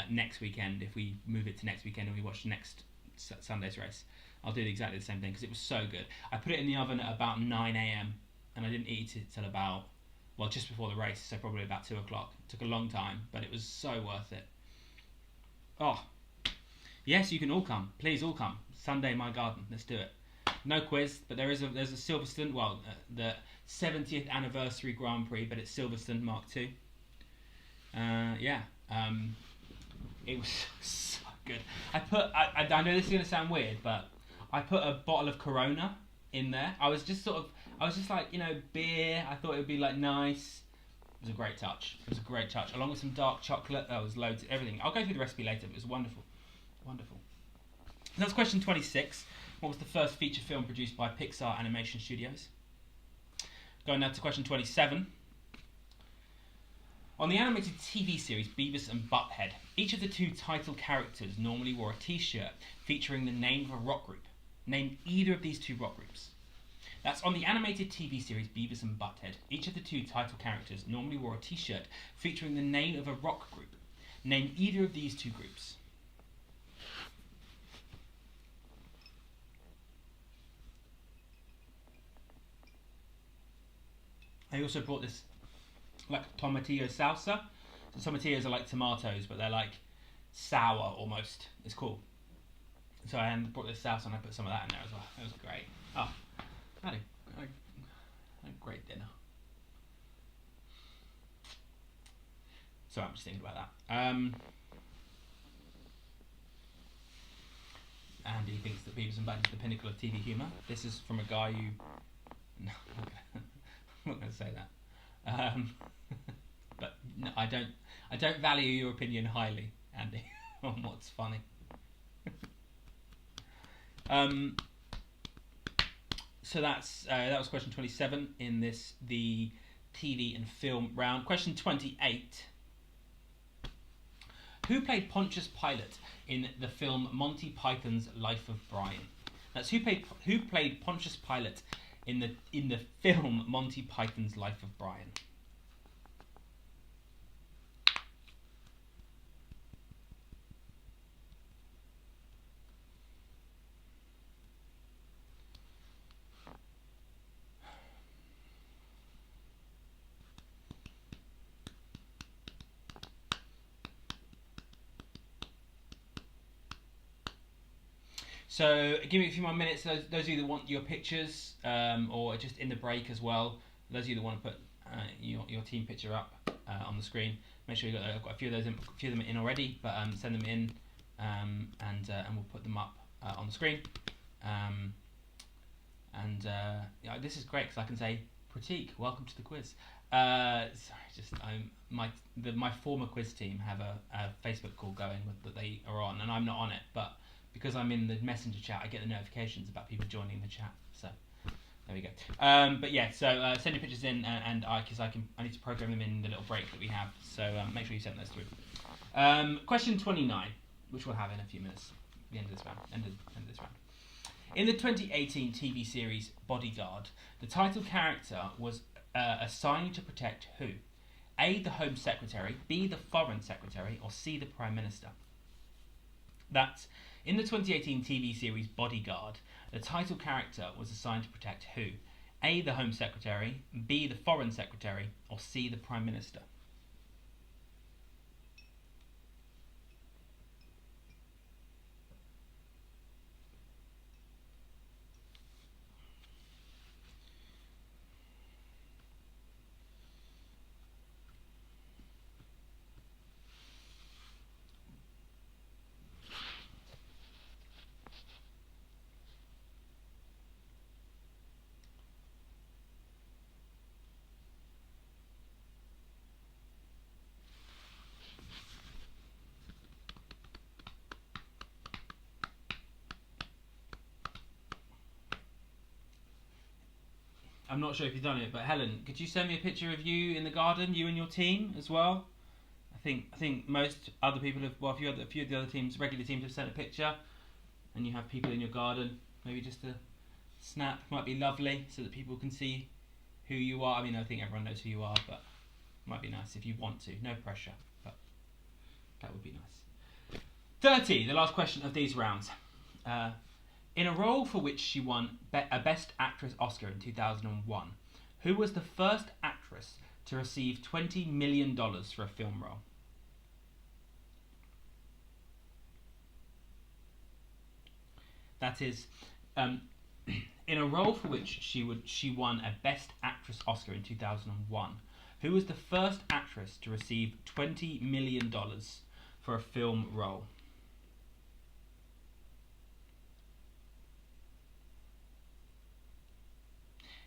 next weekend if we move it to next weekend and we watch next Sunday's race. I'll do exactly the same thing because it was so good. I put it in the oven at about 9 a.m. and I didn't eat it till about, just before the race, so probably about 2 o'clock. It took a long time, but it was so worth it. Oh, yes, you can all come. Please all come. Sunday, my garden. Let's do it. No quiz, but there's a Silverstone, the 70th anniversary Grand Prix, but it's Silverstone Mark II. It was so good. I know this is going to sound weird, but I put a bottle of Corona in there. I was just like, beer. I thought it would be like nice. It was a great touch. Along with some dark chocolate. There was loads of everything. I'll go through the recipe later, but it was wonderful. Wonderful. That's question 26. What was the first feature film produced by Pixar Animation Studios? Going now to question 27. On the animated TV series Beavis and Butthead, each of the two title characters normally wore a t-shirt featuring the name of a rock group. Name either of these two rock groups. That's on the animated TV series Beavis and Butthead. Each of the two title characters normally wore a t-shirt featuring the name of a rock group. Name either of these two groups. I also brought this like tomatillo salsa. So tomatillos are like tomatoes, but they're like sour almost. It's cool. So I brought this salsa and I put some of that in there as well. It was great. Oh, I had a great dinner. Sorry, I'm just thinking about that. Andy thinks that Beavis and Butthead is the pinnacle of TV humour. This is from a guy who... No, I'm not going to say that. But no, I don't. I don't value your opinion highly, Andy, on what's funny. um, so that was question 27 in the TV and film round. Question 28. Who played Pontius Pilate in the film Monty Python's Life of Brian? That's who played Pontius Pilate in the film Monty Python's Life of Brian. So give me a few more minutes. Those of you that want your pictures, or just in the break as well. Those of you that want to put your team picture up on the screen, make sure I've got a few of them in already. But send them in, and we'll put them up on the screen. Yeah, this is great because I can say, Pratik, welcome to the quiz. My former quiz team have a Facebook call going that they are on, and I'm not on it, but because I'm in the messenger chat, I get the notifications about people joining the chat. So there we go. But yeah, so send your pictures in, and I need to program them in the little break that we have. So make sure you send those through. Question 29, which we'll have in a few minutes. The end of this round. End of this round. In the 2018 TV series Bodyguard, the title character was assigned to protect who? A, the Home Secretary, B, the Foreign Secretary, or C, the Prime Minister? That's in the 2018 TV series Bodyguard, the title character was assigned to protect who? A, the Home Secretary, B, the Foreign Secretary, or C, the Prime Minister? I'm not sure if you've done it, but Helen, could you send me a picture of you in the garden, you and your team as well? I think most other people have. Well, a few of the other teams, regular teams, have sent a picture, and you have people in your garden. Maybe just a snap might be lovely, so that people can see who you are. I mean, I think everyone knows who you are, but it might be nice if you want to. No pressure, but that would be nice. 30, the last question of these rounds. In a role for which she won a Best Actress Oscar in 2001, who was the first actress to receive $20 million for a film role? That is, in a role for which she won a Best Actress Oscar in 2001, who was the first actress to receive $20 million for a film role?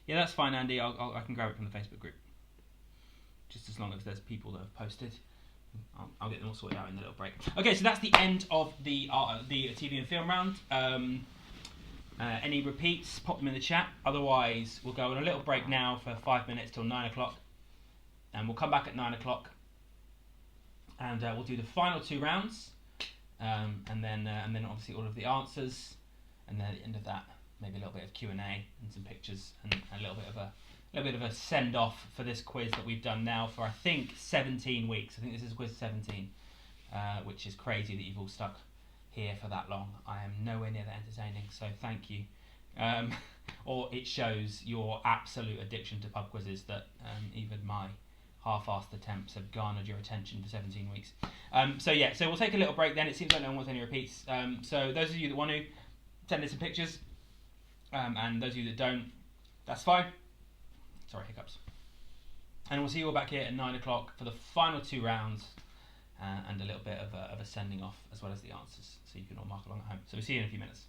Yeah, that's fine, Andy. I can grab it from the Facebook group. Just as long as there's people that have posted, I'll get them all sorted out in the little break. Okay, so that's the end of the TV and film round. Any repeats, pop them in the chat. Otherwise, we'll go on a little break now for 5 minutes till 9 o'clock. And we'll come back at 9 o'clock. And we'll do the final 2 rounds. And then obviously all of the answers. And then at the end of that, maybe a little bit of Q&A and some pictures and a little bit of a send off for this quiz that we've done now for I think 17 weeks. I think this is quiz 17, which is crazy that you've all stuck here for that long. I am nowhere near that entertaining, so thank you. Or it shows your absolute addiction to pub quizzes that even my half-assed attempts have garnered your attention for 17 weeks. So we'll take a little break then. It seems like no one wants any repeats. So those of you that want to, send us some pictures. And those of you that don't, that's fine. Sorry, hiccups. And we'll see you all back here at 9 o'clock for the final 2 rounds and a little bit of a sending off as well as the answers, so you can all mark along at home. So we'll see you in a few minutes.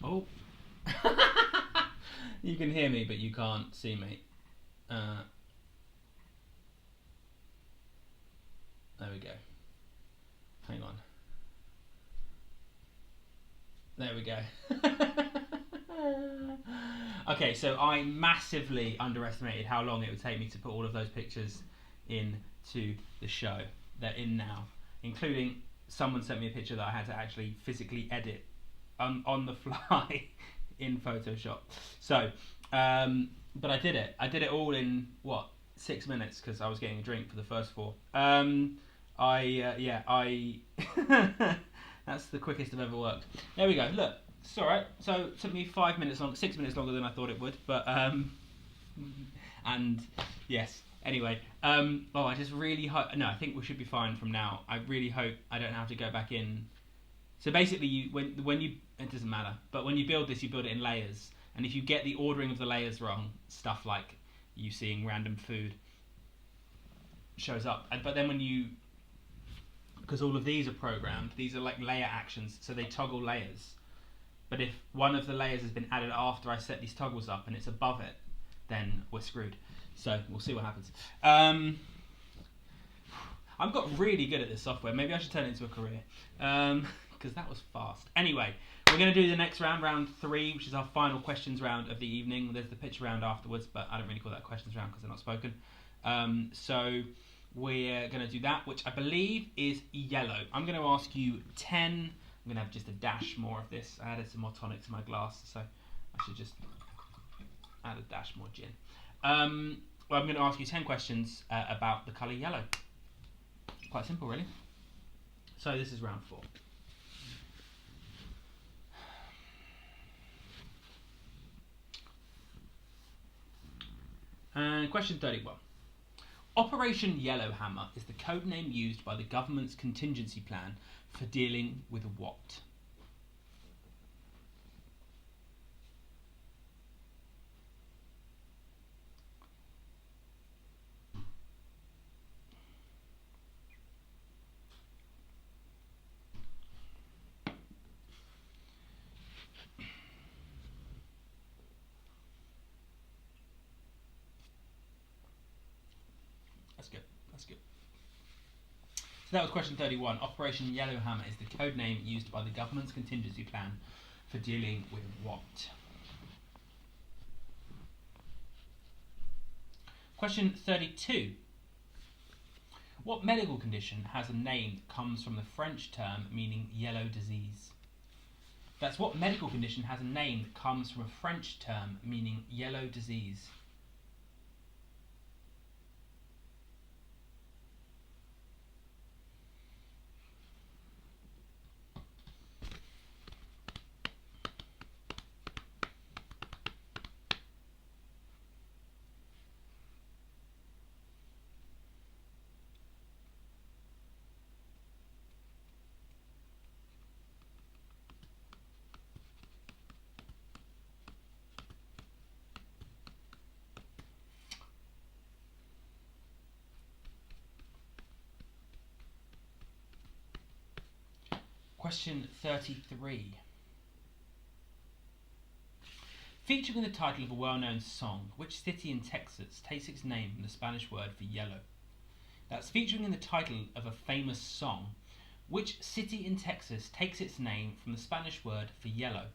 Oh. You can hear me, but you can't see me. There we go. Hang on. There we go. Okay, so I massively underestimated how long it would take me to put all of those pictures into the show. They're in now, including someone sent me a picture that I had to actually physically edit on the fly in Photoshop. So, but I did it. I did it all in what, 6 minutes, because I was getting a drink for the first 4. That's the quickest I've ever worked. There we go. Look, it's all right. So it took me 5 minutes long, 6 minutes longer than I thought it would. But and yes. Anyway, I just really hope. No, I think we should be fine from now. I really hope I don't have to go back in. So basically, when you it doesn't matter. But when you build this, you build it in layers. And if you get the ordering of the layers wrong, stuff like you seeing random food shows up. But then when you, because all of these are programmed, these are like layer actions, so they toggle layers. But if one of the layers has been added after I set these toggles up and it's above it, then we're screwed. So we'll see what happens. I've got really good at this software. Maybe I should turn it into a career, because that was fast. Anyway, we're going to do the next round, round 3, which is our final questions round of the evening. There's the picture round afterwards, but I don't really call that questions round because they're not spoken. So we're going to do that, which I believe is yellow. I'm going to ask you 10. I'm going to have just a dash more of this. I added some more tonic to my glass, so I should just add a dash more gin. Well, I'm going to ask you 10 questions about the colour yellow. Quite simple, really. So this is round 4. And question 31. Operation Yellowhammer is the code name used by the government's contingency plan for dealing with what? That's good. That's good. So that was question 31. Operation Yellowhammer is the code name used by the government's contingency plan for dealing with what? Question 32. What medical condition has a name that comes from the French term meaning yellow disease? That's what medical condition has a name that comes from a French term meaning yellow disease. Question 33. Featuring in the title of a well-known song, which city in Texas takes its name from the Spanish word for yellow? That's featuring in the title of a famous song, which city in Texas takes its name from the Spanish word for yellow?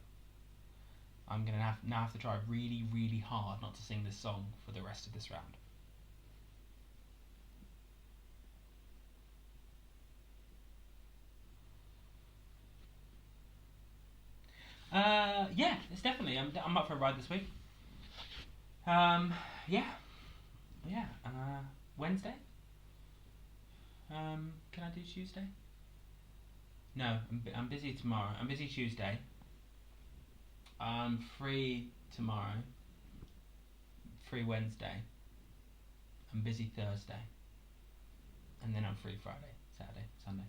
I'm going to now have to try really, really hard not to sing this song for the rest of this round. Yeah, it's definitely. I'm up for a ride this week. Yeah. Wednesday. Can I do Tuesday? No, I'm busy tomorrow. I'm busy Tuesday. I'm free tomorrow. Free Wednesday. I'm busy Thursday. And then I'm free Friday, Saturday, Sunday.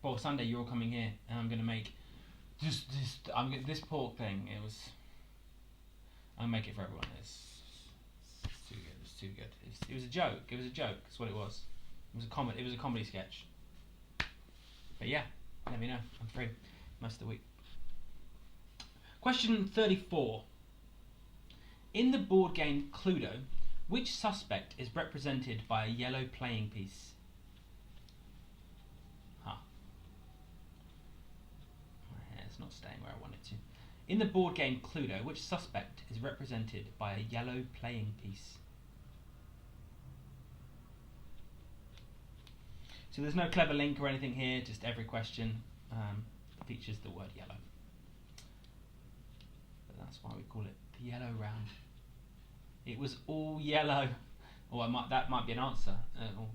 Well, Sunday you're all coming here, and I'm gonna make this pork thing. I'll make it for everyone. It's too good. It's too good. It was a joke. It was a joke. That's what it was. It was a comedy. It was a comedy sketch. But yeah, let me know. I'm free most of the week. Question 34. In the board game Cluedo, which suspect is represented by a yellow playing piece? Huh. My hair's not staying where I want it to. In the board game Cluedo, which suspect is represented by a yellow playing piece? So there's no clever link or anything here, just every question features the word yellow. But that's why we call it the yellow round. It was all yellow. Or that might be an answer. Or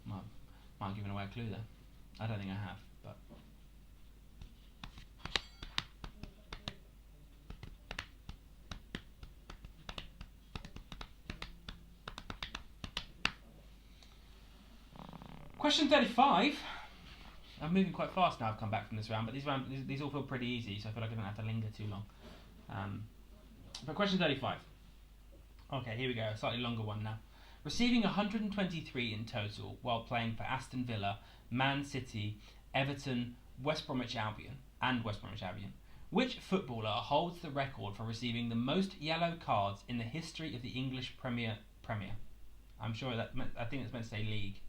might have given away a clue there. I don't think I have, but. Question 35. I'm moving quite fast now. I've come back from this round, but these all feel pretty easy, so I feel like I don't have to linger too long. But question 35. Okay, here we go. A slightly longer one now. Receiving 123 in total while playing for Aston Villa, Man City, Everton, West Bromwich Albion, which footballer holds the record for receiving the most yellow cards in the history of the English Premier? I'm sure I think it's meant to say league.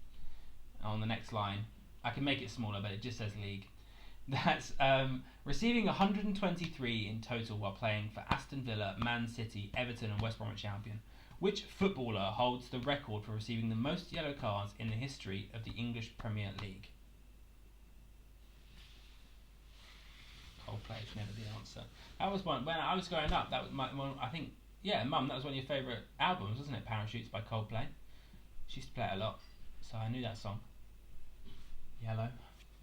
On the next line, I can make it smaller, but it just says league. That's receiving 123 in total while playing for Aston Villa, Man City, Everton, and West Bromwich Albion. Which footballer holds the record for receiving the most yellow cards in the history of the English Premier League? Coldplay is never the answer. That was one when I was growing up. That was I think, Mum, that was one of your favourite albums, wasn't it? Parachutes by Coldplay. She used to play it a lot, so I knew that song. Yellow,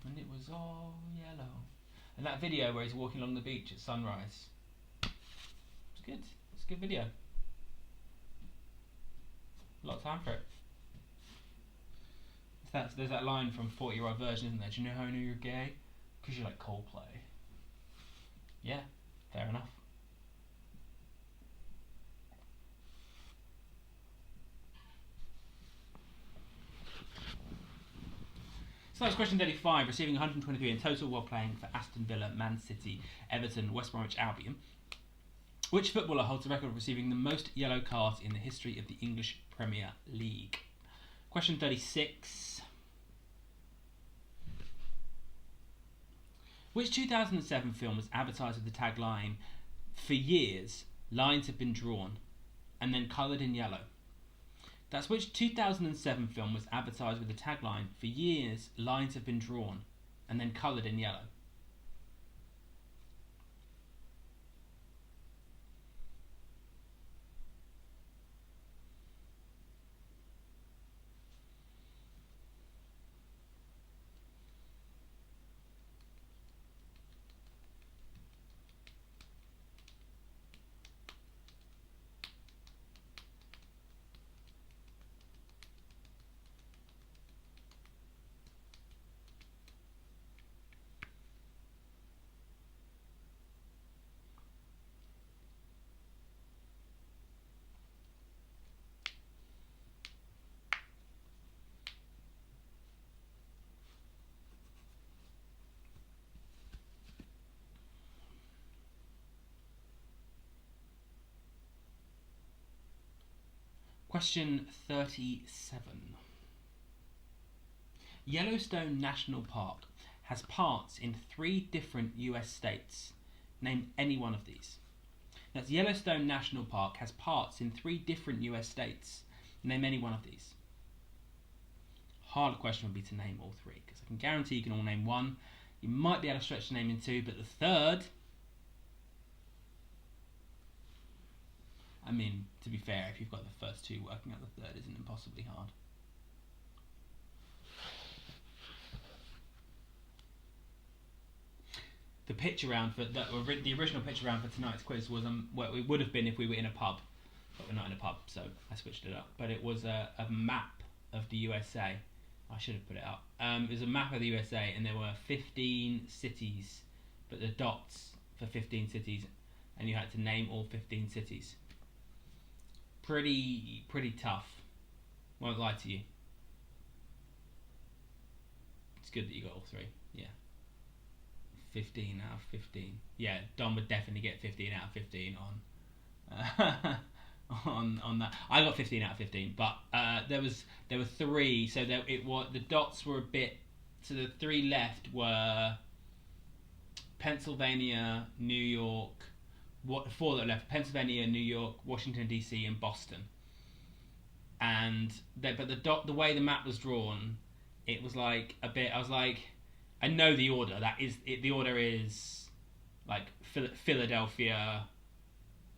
and it was all yellow. And that video where he's walking along the beach at sunrise. It's good. It's a good video. A lot of time for it. There's that line from 40-Year-Old Virgin, isn't there? Do you know how I knew you're gay? Because you like Coldplay. Yeah, fair enough. So that's question 35, receiving 123 in total while playing for Aston Villa, Man City, Everton, West Bromwich Albion. Which footballer holds the record of receiving the most yellow cards in the history of the English Premier League? Question 36. Which 2007 film was advertised with the tagline, "For years, lines have been drawn," and then coloured in yellow? That's which 2007 film was advertised with the tagline, "For years, lines have been drawn," and then coloured in yellow? Question 37. Yellowstone National Park has parts in 3 different US states. Name any one of these. That's Yellowstone National Park has parts in 3 different US states. Name any one of these. Harder question would be to name all 3, because I can guarantee you can all name 1. You might be able to stretch the name in 2, but the third, I mean, to be fair, if you've got the first 2, working out the third isn't impossibly hard. The pitch around for the original pitch around for tonight's quiz was what it would have been if we were in a pub, but we're not in a pub, so I switched it up. But it was a map of the USA. I should have put it up. It was a map of the USA, and there were 15 cities, but the dots for 15 cities, and you had to name all 15 cities. Pretty tough. Won't lie to you. It's good that you got all 3. Yeah. 15 out of 15. Yeah, Dom would definitely get 15 out of 15 on on that. I got 15 out of 15, but there were three, so the dots were a bit. So the three left were Pennsylvania, New York. Four that left: Pennsylvania, New York, Washington D.C., and Boston. And but the way the map was drawn, it was like a bit. I was like, I know the order. That is it. The order is like Philadelphia.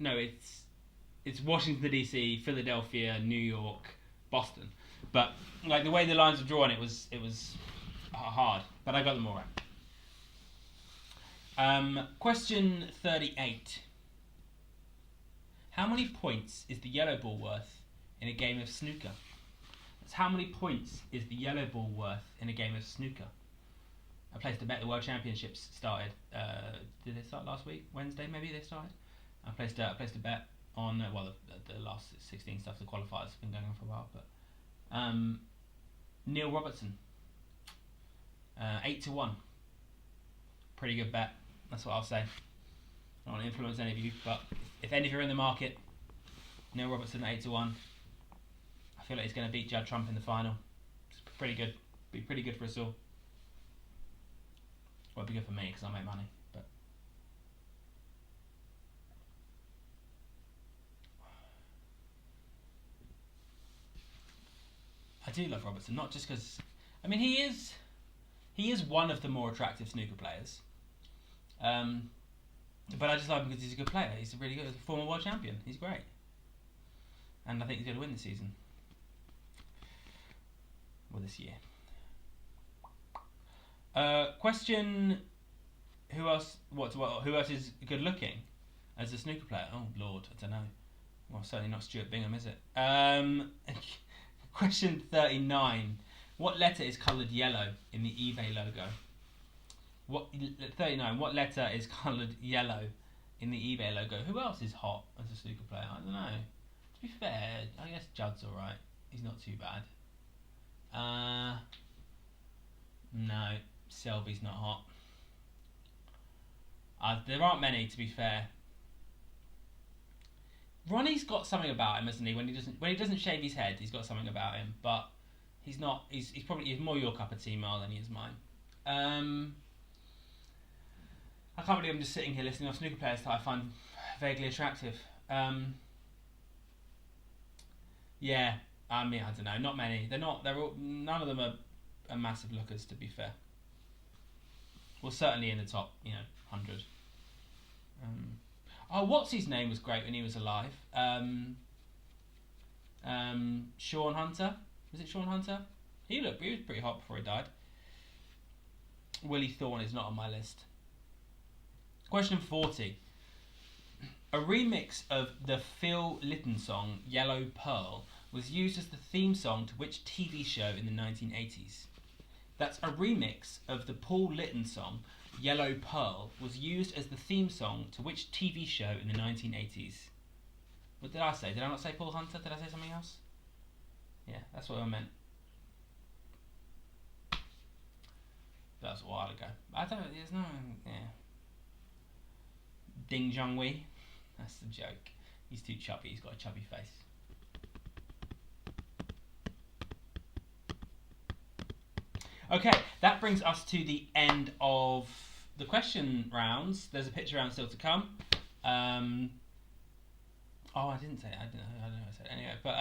No, it's Washington D.C., Philadelphia, New York, Boston. But like the way the lines were drawn, it was hard. But I got them all right. Question 38. How many points is the yellow ball worth in a game of snooker? That's how many points is the yellow ball worth in a game of snooker? I placed a bet. The World Championships started. Did they start last week? Wednesday, maybe they started. I placed a bet on the last 16 stuff. The qualifiers have been going on for a while, but Neil Robertson, 8-1. Pretty good bet. That's what I'll say. I don't want to influence any of you, but if any of you are in the market, Neil Robertson 8-1. I feel like he's going to beat Judd Trump in the final. It's pretty good. Be pretty good for us all. Well, it'd be good for me because I make money. But I do love Robertson, not just because. I mean, he is one of the more attractive snooker players. But I just like him because he's a good player. He's a really good former world champion. He's great. And I think he's going to win this season. Well, this year. Question: Who else? Who else is good looking as a snooker player? Oh Lord, I don't know. Well, certainly not Stuart Bingham, is it? Question 39: What letter is coloured yellow in the eBay logo? 39? What letter is coloured yellow in the eBay logo? Who else is hot as a snooker player? I don't know. To be fair, I guess Judd's all right. He's not too bad. No, Selby's not hot. There aren't many, to be fair. Ronnie's got something about him, hasn't he? When he doesn't shave his head, he's got something about him. But he's not. He's more your cup of tea, Mal, than he is mine. I can't believe I'm just sitting here listening to snooker players that I find vaguely attractive. Yeah, I mean, I don't know. Not many. They're all. None of them are massive lookers, to be fair. Well, certainly in the top, 100. What's his name was great when he was alive. Sean Hunter. Was it Sean Hunter? He was pretty hot before he died. Willie Thorne is not on my list. Question 40. A remix of the Phil Litten song Yellow Pearl was used as the theme song to which TV show in the 1980s? That's a remix of the Paul Litten song Yellow Pearl was used as the theme song to which TV show in the 1980s? What did I say? Did I not say Paul Hunter? Did I say something else? Yeah, that's what I meant. That was a while ago. I don't know, there's no... Yeah. Ding Zhongwei. That's the joke. He's too chubby. He's got a chubby face. Okay, that brings us to the end of the question rounds. There's a picture round still to come. I didn't say it. I don't know if I said it anyway. But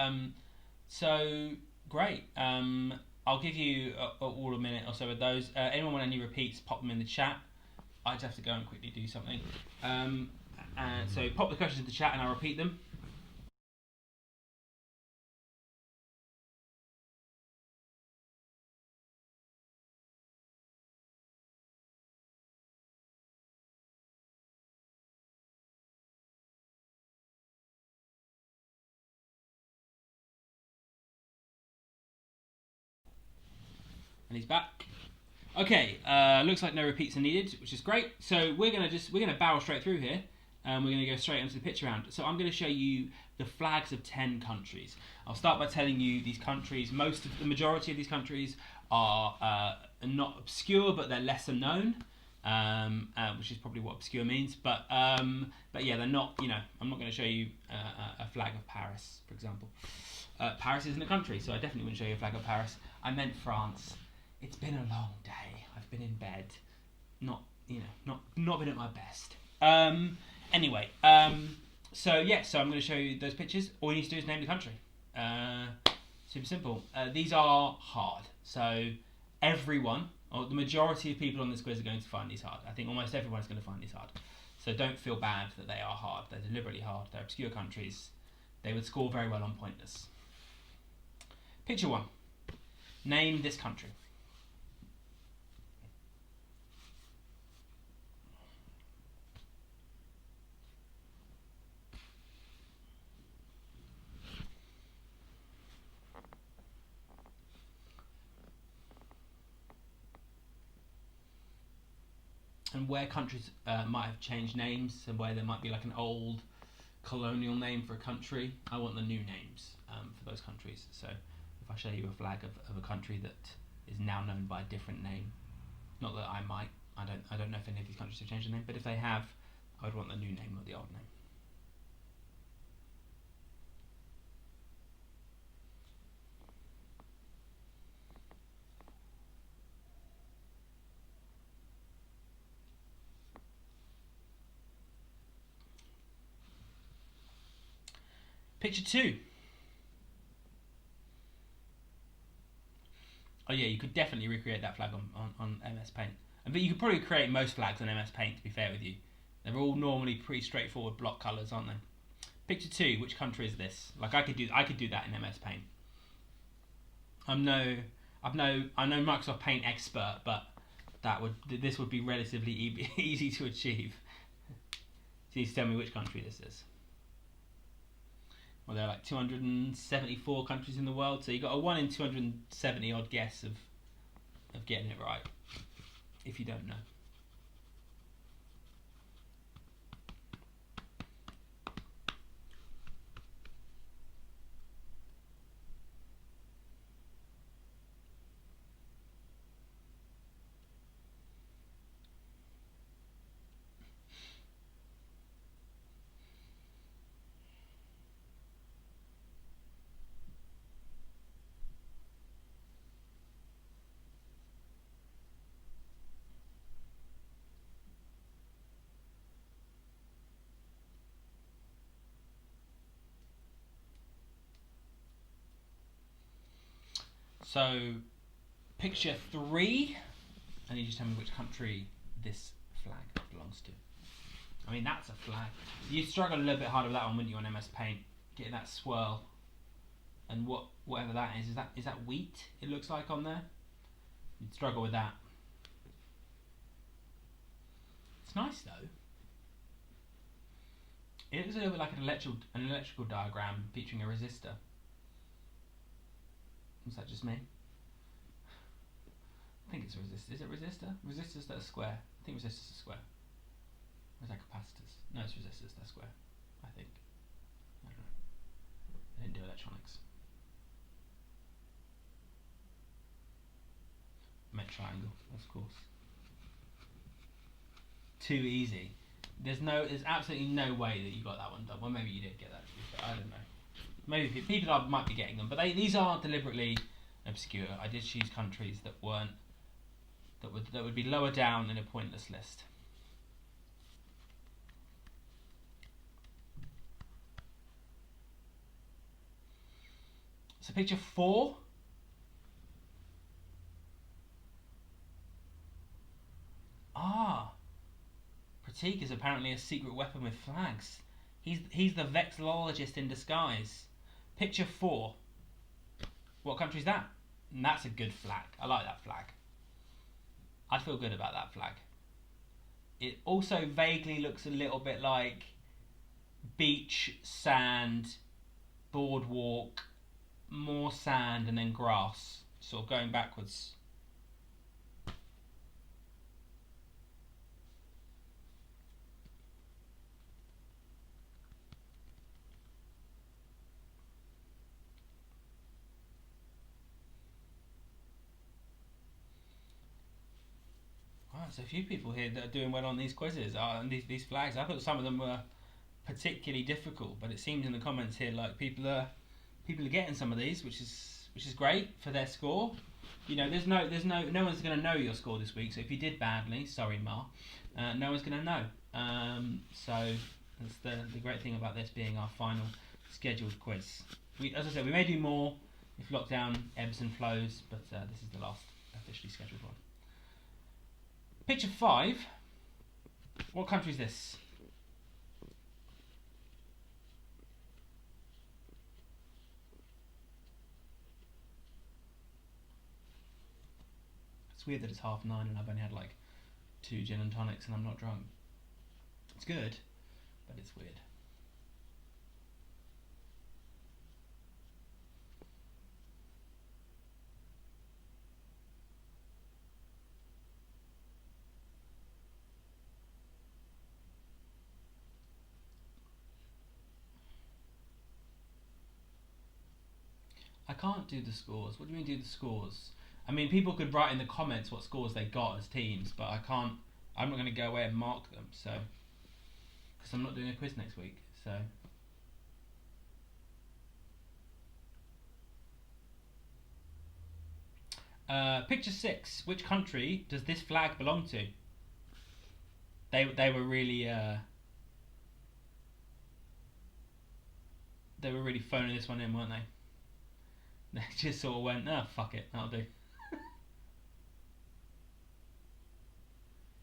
so great. I'll give you all a minute or so with those. Anyone want any repeats? Pop them in the chat. I just have to go and quickly do something. So pop the questions in the chat and I'll repeat them. And he's back. Okay, looks like no repeats are needed, which is great. So we're gonna barrel straight through here. We're gonna go straight into the picture round. So I'm gonna show you the flags of 10 countries. I'll start by telling you these countries. The majority of these countries are not obscure, but they're lesser known. which is probably what obscure means. But yeah, they're not. I'm not going to show you a flag of Paris, for example. Paris isn't a country, so I definitely wouldn't show you a flag of Paris. I meant France. It's been a long day. I've been in bed, not been at my best. Anyway, so I'm going to show you those pictures. All you need to do is name the country. Super simple. These are hard, so everyone, or the majority of people on this quiz, are going to find these hard. I think almost everyone is going to find these hard. So don't feel bad that they are hard. They're deliberately hard. They're obscure countries. They would score very well on Pointless. Picture 1. Name this country. And where countries might have changed names, and where there might be like an old colonial name for a country, I want the new names for those countries. So if I show you a flag of a country that is now known by a different name, not that I might, I don't know if any of these countries have changed their name, but if they have, I would want the new name or the old name. Picture 2. Oh yeah, you could definitely recreate that flag on MS Paint. But you could probably create most flags on MS Paint, to be fair with you. They're all normally pretty straightforward block colours, aren't they? Picture 2, which country is this? Like I could do that in MS Paint. I'm no Microsoft Paint expert, but this would be relatively easy to achieve. So you need to tell me which country this is. Well, there are like 274 countries in the world, so you got a 1 in 270 odd guess of getting it right, if you don't know. So, picture 3, and you just tell me which country this flag belongs to. I mean, that's a flag. You'd struggle a little bit harder with that one, wouldn't you, on MS Paint? Getting that swirl, and whatever that is that wheat? It looks like on there. You'd struggle with that. It's nice though. It looks a little bit like an electrical diagram featuring a resistor. Is that just me? I think it's a resistor. Is it resistor? Resistors that are square. I think resistors are square. Or is that capacitors? No, it's resistors. They're square. I think. I don't know. I didn't do electronics. I meant triangle, of course. Too easy. There's absolutely no way that you got that one done. Well, maybe you did get that. I don't know. Maybe people might be getting them, but these are deliberately obscure. I did choose countries that would be lower down in a pointless list. So picture 4. Pratik is apparently a secret weapon with flags. He's the vexillologist in disguise. Picture 4. What country is that? And that's a good flag. I like that flag. I feel good about that flag. It also vaguely looks a little bit like beach, sand, boardwalk, more sand, and then grass, sort of going backwards. there's a few people here that are doing well on these quizzes, and these flags. I thought some of them were particularly difficult, but it seems in the comments here like people are getting some of these, which is great for their score. You know, no one's going to know your score this week. So if you did badly, sorry, Ma, no one's going to know. So that's the great thing about this being our final scheduled quiz. As I said, we may do more if lockdown ebbs and flows, but this is the last officially scheduled one. Picture 5. What country is this? It's weird that it's 9:30 and I've only had like 2 gin and tonics and I'm not drunk. It's good, but it's weird. I can't do the scores. What do you mean do the scores? I mean, people could write in the comments what scores they got as teams, but I can't. I'm not going to go away and mark them, so because I'm not doing a quiz next week. So picture 6. Which country does this flag belong to? They were really phoning this one in, weren't they? They just sort of went, oh, fuck it, that'll do.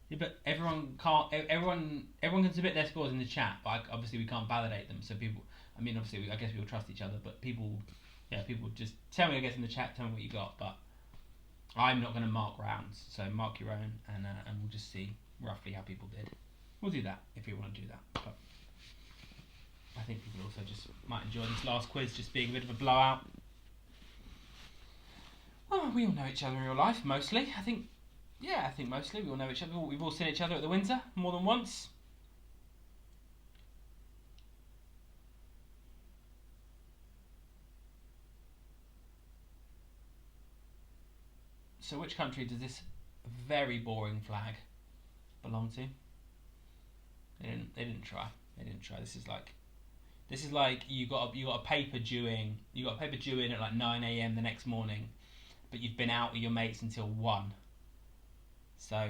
Yeah, but everyone can submit their scores in the chat, but obviously we can't validate them. So people, I mean, obviously I guess we all trust each other, but people just tell me, I guess, in the chat, tell me what you got. But I'm not going to mark rounds, so mark your own, and we'll just see roughly how people did. We'll do that if you want to do that. But I think people also just might enjoy this last quiz just being a bit of a blowout. Well, we all know each other in real life, mostly. I think mostly we all know each other. We've all seen each other at the Windsor more than once. So which country does this very boring flag belong to? They didn't try. This is like you got a paper due in at like 9 a.m. the next morning, but you've been out with your mates until 1. So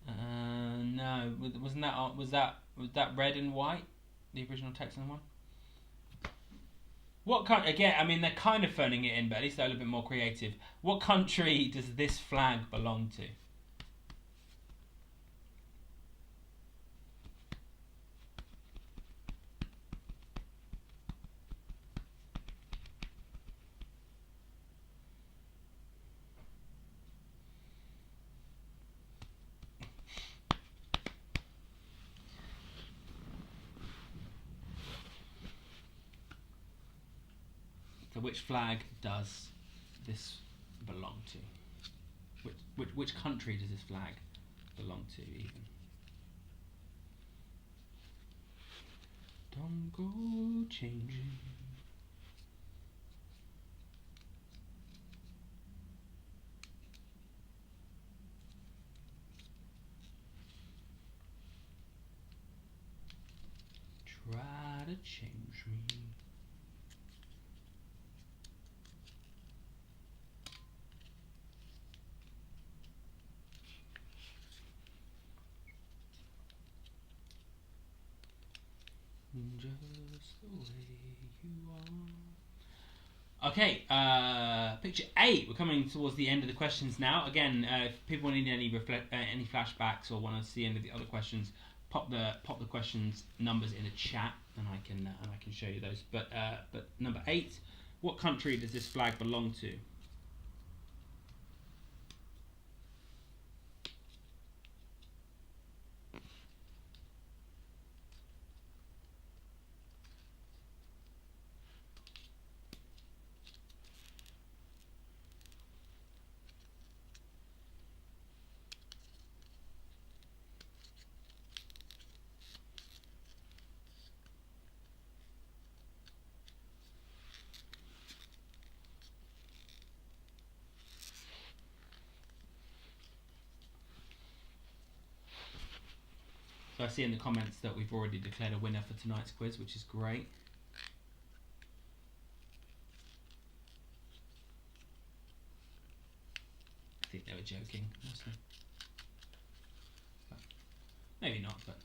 no, was that red and white, the original Texan one? What country? Again, I mean, they're kind of phoning it in, but at least they're a little bit more creative. What country does this flag belong to? So which flag does this belong to? Which country does this flag belong to even? Don't go changing. Try to change me. Just the way you are. Okay, picture 8. We're coming towards the end of the questions now. Again, if people need any flashbacks or want to see any of the other questions, pop the questions numbers in a chat, and I can show you those. But number 8, what country does this flag belong to? So I see in the comments that we've already declared a winner for tonight's quiz, which is great. I think they were joking, honestly. But maybe not, but...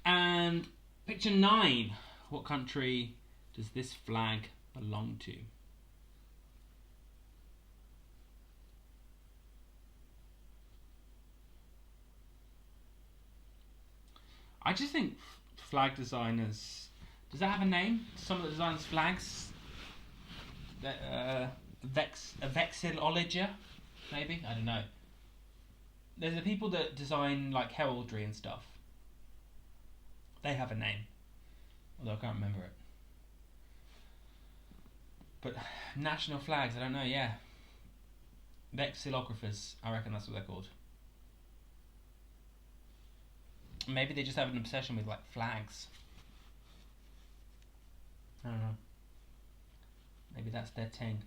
And picture 9. What country does this flag belong to? I just think flag designers... Does that have a name? Some of the designers' flags? A vexillologer? Maybe? I don't know. There's the people that design like heraldry and stuff. They have a name. Although I can't remember it. But national flags, I don't know, yeah. Vexillographers, I reckon that's what they're called. Maybe they just have an obsession with like flags. I don't know. Maybe that's their thing.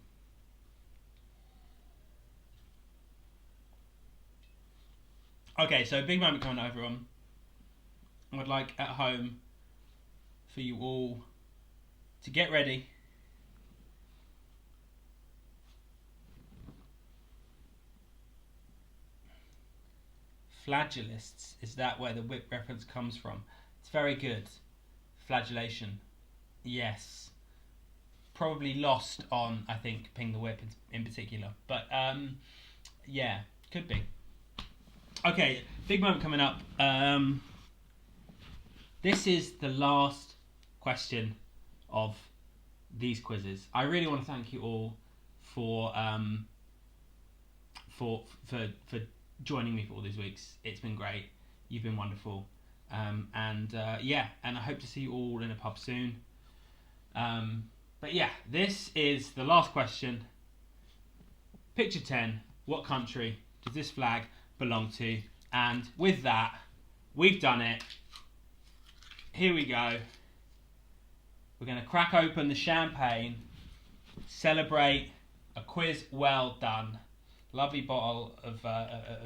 Okay, so big moment coming up, everyone. I would like at home for you all to get ready. Flagellists, is that where the whip reference comes from? It's very good. Flagellation, yes. Probably lost on, I think, Ping the Whip in particular. But, yeah, could be. Okay, big moment coming up. This is the last question of these quizzes. I really want to thank you all for joining me for all these weeks. It's been great. You've been wonderful. Yeah, and I hope to see you all in a pub soon. But yeah, this is the last question. Picture 10. What country does this flag belong to? And with that, we've done it. Here we go. We're going to crack open the champagne, celebrate a quiz well done. Lovely bottle of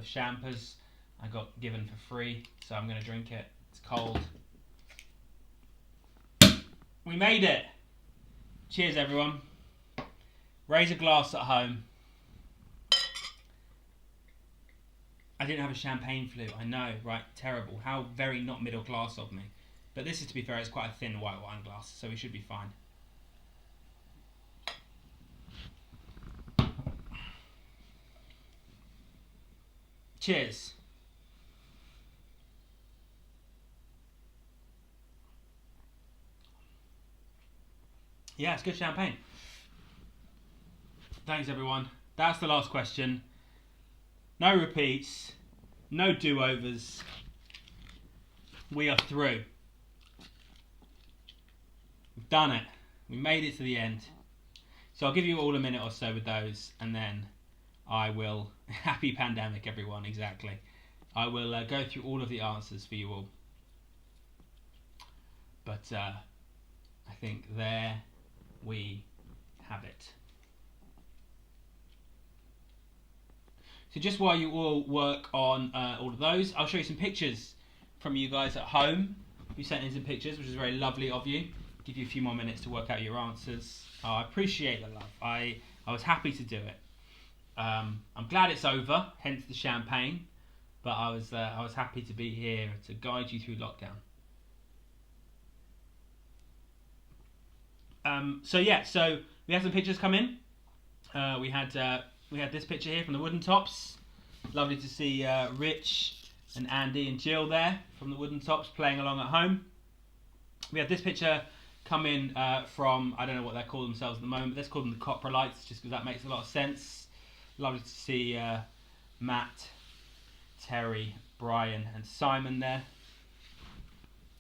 champers I got given for free, so I'm going to drink it. It's cold. We made it. Cheers, everyone. Raise a glass at home. I didn't have a champagne flute. I know, right? Terrible. How very not middle class of me. But this is, to be fair, it's quite a thin white wine glass, so we should be fine. Cheers. Yeah, it's good champagne. Thanks, everyone. That's the last question. No repeats. No do-overs. We are through. We've done it. We made it to the end. So I'll give you all a minute or so with those, and then I will... Happy pandemic, everyone, exactly. I will go through all of the answers for you all. But I think there we have it. So just while you all work on all of those, I'll show you some pictures from you guys at home. You sent in some pictures, which is very lovely of you. Give you a few more minutes to work out your answers. Oh, I appreciate the love. I was happy to do it. I'm glad it's over, hence the champagne. But I was happy to be here to guide you through lockdown. So we had some pictures come in. We had this picture here from the Wooden Tops. Lovely to see Rich and Andy and Jill there from the Wooden Tops playing along at home. We had this picture come in from, I don't know what they call themselves at the moment, but let's call them the Coprolites just because that makes a lot of sense. Lovely to see Matt, Terry Brian and Simon there.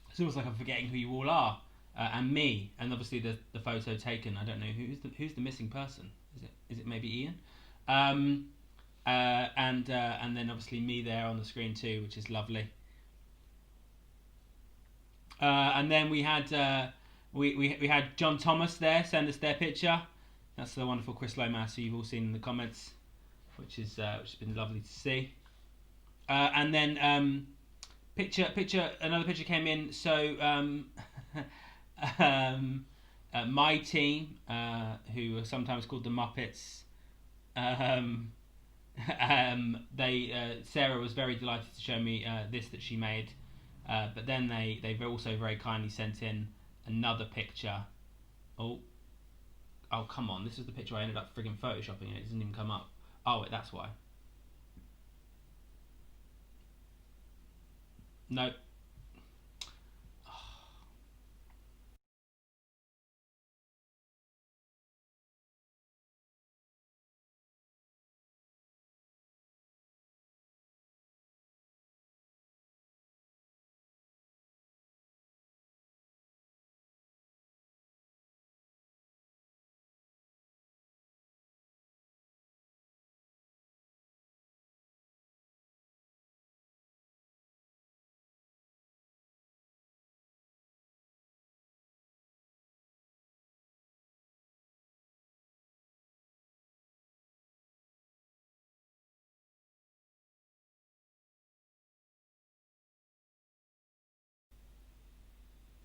It's almost like I'm forgetting who you all are, and me, and obviously the photo taken. I don't know who's the missing person. Is it maybe Ian? Um, and then obviously me there on the screen too, which is lovely. And then we had we had John Thomas there send us their picture. That's the wonderful Chris Lomas, who you've all seen in the comments, which has been lovely to see. And then another picture came in. So my team, who are sometimes called the Muppets, Sarah was very delighted to show me this that she made, but then they've also very kindly sent in another picture. Oh come on! This is the picture I ended up frigging photoshopping, and it doesn't even come up. Oh wait, that's why. No.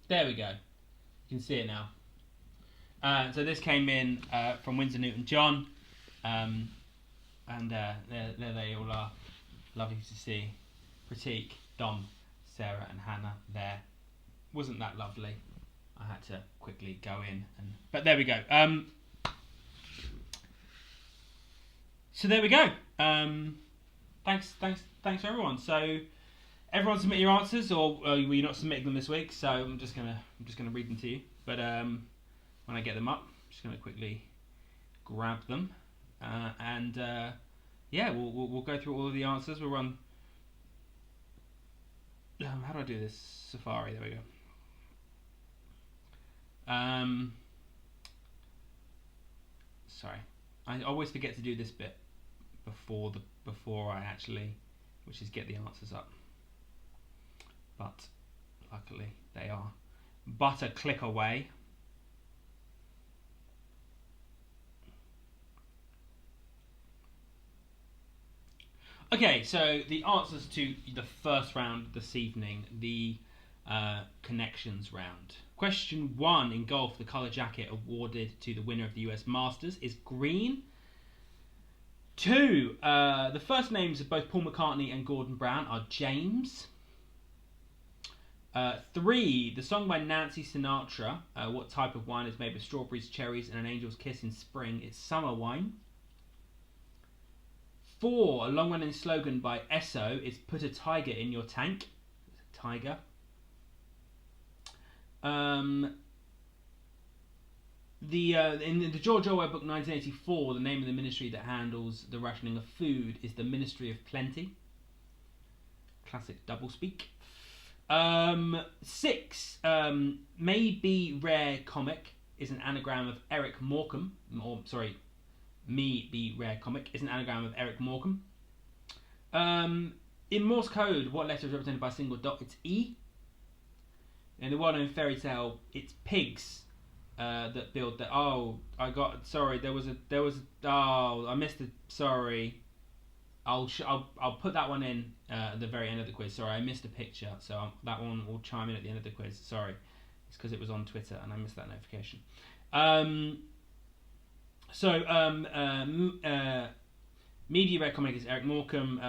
There we go. You can see it now. So this came in from Windsor Newton John, and there they all are. Lovely to see. Pratik, Dom, Sarah, and Hannah there. Wasn't that lovely? I had to quickly go in, but there we go. So there we go. Thanks everyone. So everyone submit your answers, or were you not submitting them this week? So I'm just gonna read them to you. But when I get them up, I'm just gonna quickly grab them, and yeah, we'll go through all of the answers. We'll run. How do I do this? Safari. There we go. Sorry, I always forget to do this bit before I actually, which is get the answers up. But luckily they are but a click away. Okay, so the answers to the first round this evening, the connections round. Question 1 in golf, the colour jacket awarded to the winner of the US Masters is green. 2, the first names of both Paul McCartney and Gordon Brown are James. 3, the song by Nancy Sinatra, what type of wine is made with strawberries, cherries, and an angel's kiss in spring? It's summer wine. 4, a long-running slogan by Esso is "Put a tiger in your tank." It's a tiger. In the George Orwell book 1984, the name of the ministry that handles the rationing of food is the Ministry of Plenty. Classic doublespeak. 6, Maybe Rare Comic is an anagram of Eric Morecambe, Me Be Rare Comic is an anagram of Eric Morecambe. In Morse code, what letter is represented by a single dot? It's E. In the well-known fairy tale, it's pigs that build that. Oh, I missed it. Sorry. I'll put that one in at the very end of the quiz. Sorry, I missed a picture, so that one will chime in at the end of the quiz. Sorry, it's because it was on Twitter and I missed that notification. Media Red Comic is Eric Morecambe.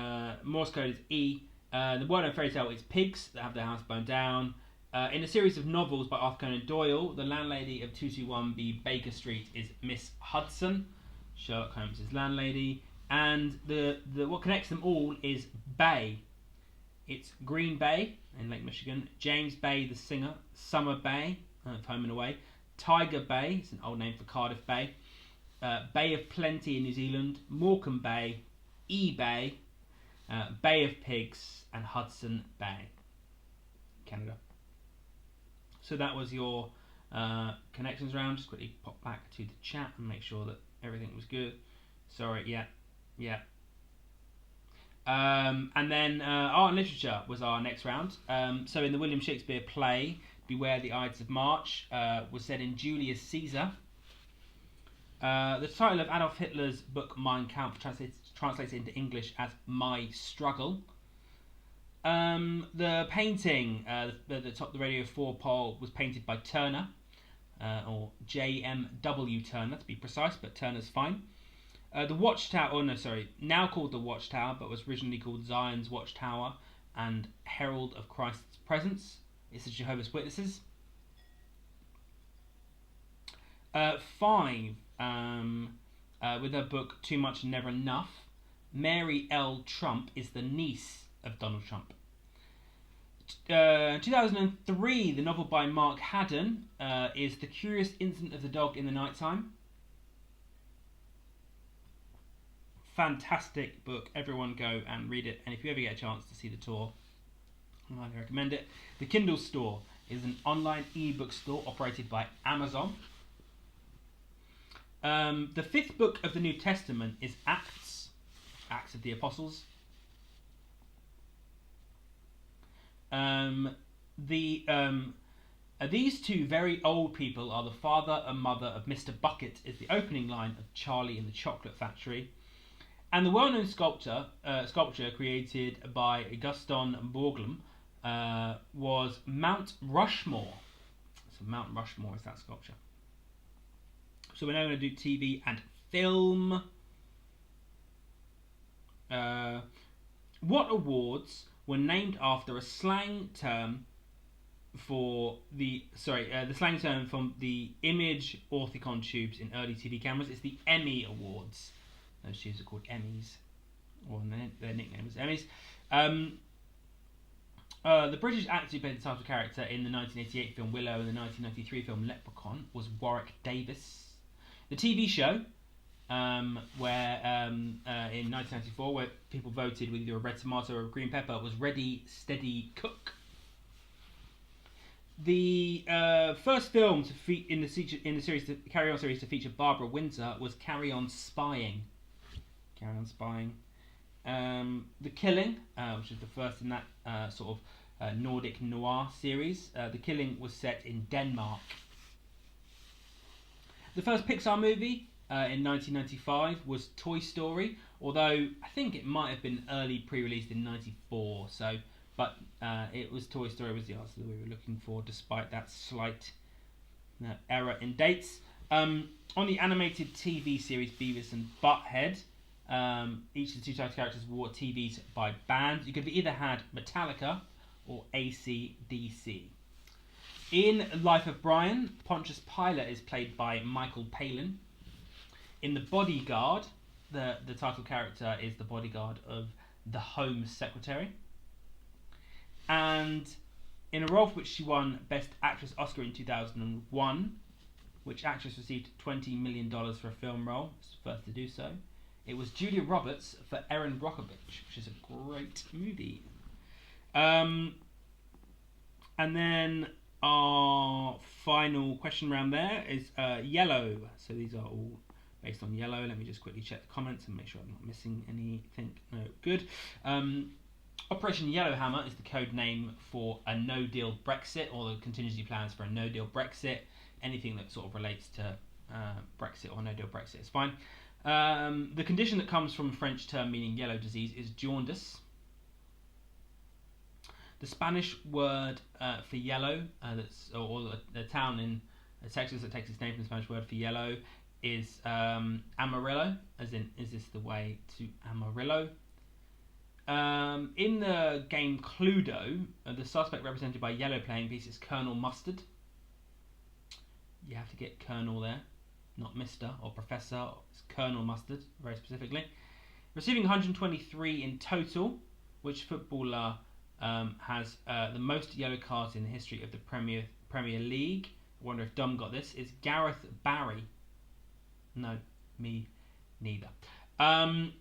Morse code is E. The word on fairy tale is pigs that have their house burned down. In a series of novels by Arthur Conan Doyle, the landlady of 221B Baker Street is Miss Hudson. Sherlock Holmes' landlady. And the what connects them all is Bay. It's Green Bay in Lake Michigan. James Bay, the singer. Summer Bay, of Home and Away. Tiger Bay, it's an old name for Cardiff Bay. Bay of Plenty in New Zealand. Morecambe Bay. eBay. Bay of Pigs, and Hudson Bay, Canada. So that was your connections round. Just quickly pop back to the chat and make sure that everything was good. Sorry, yeah. And then art and literature was our next round. So in the William Shakespeare play, Beware the Ides of March was set in Julius Caesar. The title of Adolf Hitler's book Mein Kampf translates into English as My Struggle. The painting, the Radio 4 poll was painted by Turner, or JMW Turner to be precise, but Turner's fine. The Watchtower, now called the Watchtower, but was originally called Zion's Watchtower and Herald of Christ's Presence. It's the Jehovah's Witnesses. 5, with her book Too Much and Never Enough, Mary L. Trump is the niece of Donald Trump. 2003, the novel by Mark Haddon is The Curious Incident of the Dog in the Nighttime. Fantastic book. Everyone go and read it. And if you ever get a chance to see the tour, I highly recommend it. The Kindle Store is an online ebook store operated by Amazon. The 5th book of the New Testament is Acts of the Apostles. These two very old people are the father and mother of Mr. Bucket is the opening line of Charlie in the Chocolate Factory. And the well-known sculpture created by Gaston Borglum was Mount Rushmore. So Mount Rushmore is that sculpture. So we're now going to do TV and film. What awards were named after a slang term for the slang term from the image orthicon tubes in early TV cameras? It's the Emmy Awards. Those tubes are called Emmys, or their nickname is Emmys. The British actor who played the title character in the 1988 film Willow and the 1993 film Leprechaun was Warwick Davis. The TV show, where in 1994, where people voted with either a red tomato or a green pepper, was Ready, Steady, Cook. The first film in the series, the Carry On series, to feature Barbara Windsor was Carry On Spying. Carry On Spying. The Killing, which is the first in that sort of Nordic noir series. The Killing was set in Denmark. The first Pixar movie in 1995 was Toy Story, although I think it might have been early pre-released in 94. But it was Toy Story was the answer that we were looking for, despite that slight error in dates. On the animated TV series Beavis and Butthead, each of the two title characters wore TVs by bands. You could have either had Metallica or AC/DC. In Life of Brian, Pontius Pilate is played by Michael Palin. In The Bodyguard, the title character is the bodyguard of the Home Secretary. And in a role for which she won Best Actress Oscar in 2001, which actress received $20 million for a film role, was the first to do so. It was Julia Roberts for Erin Brockovich, which is a great movie. And then our final question round there is Yellow. So these are all based on Yellow. Let me just quickly check the comments and make sure I'm not missing anything. No, good. Operation Yellowhammer is the code name for a no-deal Brexit, or the contingency plans for a no-deal Brexit. Anything that sort of relates to Brexit or no-deal Brexit is fine. The condition that comes from a French term meaning yellow disease is jaundice. The Spanish word for yellow, or the town in Texas that takes its name from the Spanish word for yellow, is Amarillo, as in, is this the way to Amarillo? In the game Cluedo, the suspect represented by yellow playing piece is Colonel Mustard. You have to get Colonel there, not Mr. or Professor. It's Colonel Mustard, very specifically. Receiving 123 in total, which footballer has the most yellow cards in the history of the Premier League? I wonder if Dom got this. It's Gareth Barry. No, me neither.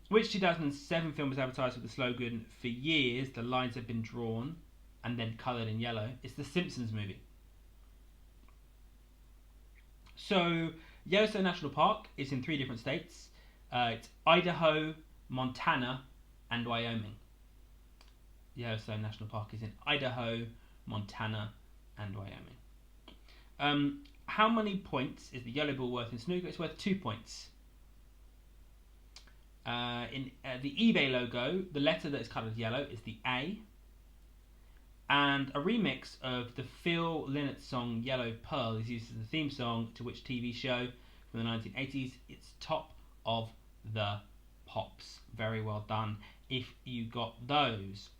Which 2007 film was advertised with the slogan "For years, the lines have been drawn and then coloured in yellow"? It's the Simpsons movie. So, Yellowstone National Park is in 3 different states. It's Idaho, Montana, and Wyoming. Yellowstone National Park is in Idaho, Montana, and Wyoming. How many points is the yellow ball worth in snooker? It's worth 2 points. In the eBay logo, the letter that is coloured yellow is the A. And a remix of the Phil Lynott song Yellow Pearl is used as the theme song to which TV show from the 1980s? It's Top of the Pops. Very well done if you got those.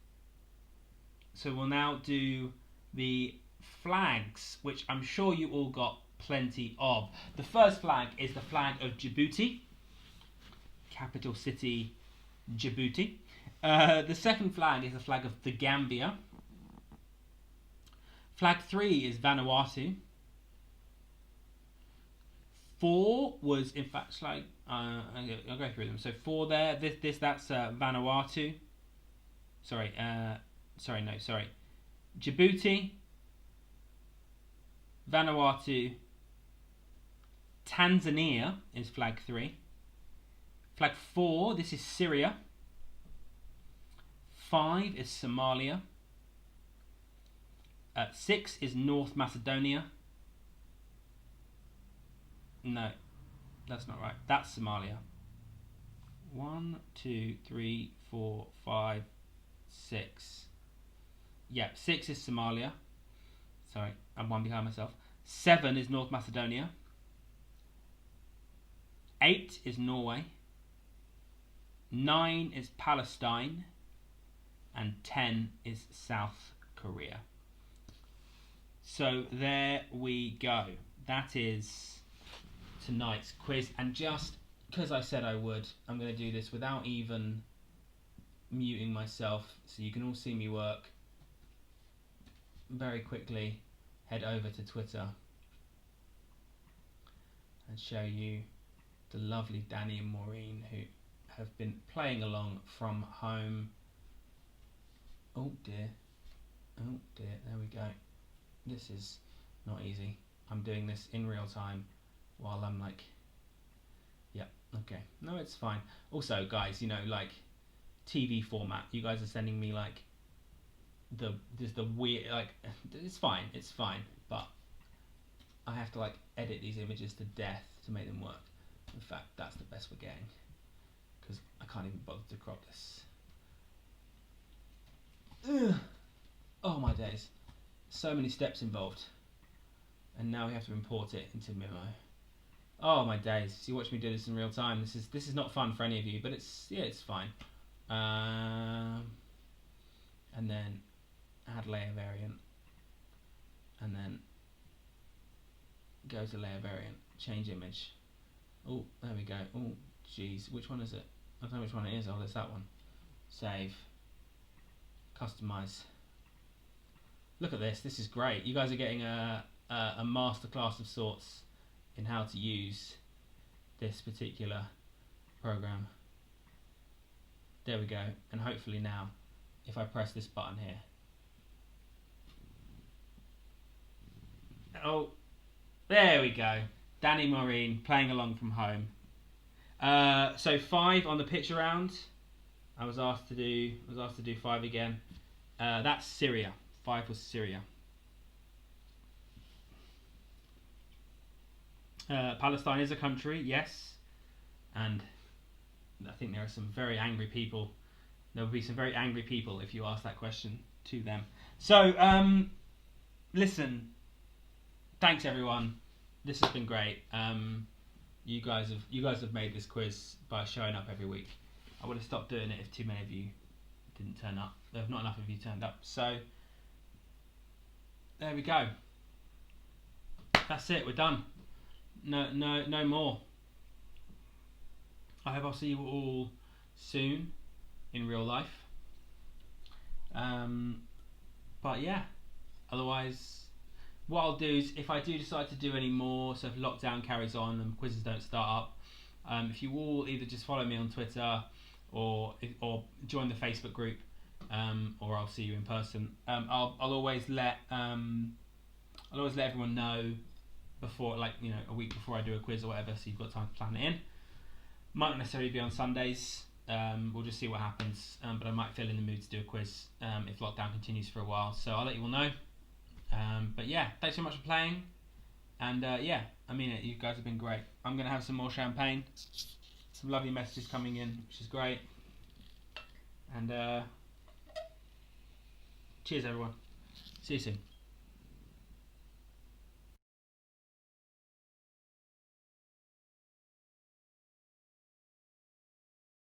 So we'll now do the flags, which I'm sure you all got plenty of. The first flag is the flag of Djibouti, capital city Djibouti. The second flag is the flag of the Gambia. Flag 3 is Vanuatu. 4 was, in fact, like I'll go through them. So 4 there. That's Vanuatu. Sorry. Djibouti, Vanuatu, Tanzania is flag 3. Flag 4. This is Syria. 5 is Somalia. 6 is North Macedonia. No, that's not right. That's Somalia. 1, 2, 3, 4, 5, 6. Yeah, 6 is Somalia. Sorry, I'm one behind myself. 7 is North Macedonia. 8 is Norway. 9 is Palestine. And 10 is South Korea. So there we go. That is tonight's quiz. And just because I said I would, I'm going to do this without even muting myself, so you can all see me work. Very quickly head over to Twitter and show you the lovely Danny and Maureen, who have been playing along from home. Oh dear, there we go. This is not easy. I'm doing this in real time while I'm like, yeah, okay. No, it's fine. Also, guys, you know, like TV format, you guys are sending me like the weird, like, it's fine, but I have to like edit these images to death to make them work. In fact, that's the best we're getting, because I can't even bother to crop this. Ugh. Oh my days. So many steps involved, and now we have to import it into Mimo. Oh my days! You watch me do this in real time. This is not fun for any of you, but it's fine. And then add layer variant, and then go to layer variant, change image. Oh, there we go. Oh, jeez, which one is it? I don't know which one it is. Oh, it's that one. Save. Customize. Look at this. This is great. You guys are getting a masterclass of sorts in how to use this particular program. There we go. And hopefully now, if I press this button here. Oh, there we go. Danny Maureen playing along from home. So 5 on the pitch around. I was asked to do 5 again. That's Syria. 5 was Syria. Palestine is a country, yes, and I think there are some very angry people. There will be some very angry people if you ask that question to them. So, listen, thanks everyone. This has been great. You guys have made this quiz by showing up every week. I would have stopped doing it if too many of you didn't turn up. There's not enough of you turned up. So there we go. That's it. We're done. No more. I hope I'll see you all soon in real life. But yeah. Otherwise, what I'll do is, if I do decide to do any more, so if lockdown carries on and quizzes don't start up, If you all either just follow me on Twitter or join the Facebook group, or I'll see you in person. I'll always let everyone know before, like, you know, a week before I do a quiz or whatever, so you've got time to plan it in. Might not necessarily be on Sundays. We'll just see what happens. But I might feel in the mood to do a quiz if lockdown continues for a while. So I'll let you all know. But yeah, thanks so much for playing. And yeah, I mean it. You guys have been great. I'm gonna have some more champagne. Some lovely messages coming in, which is great. And cheers, everyone. See you soon.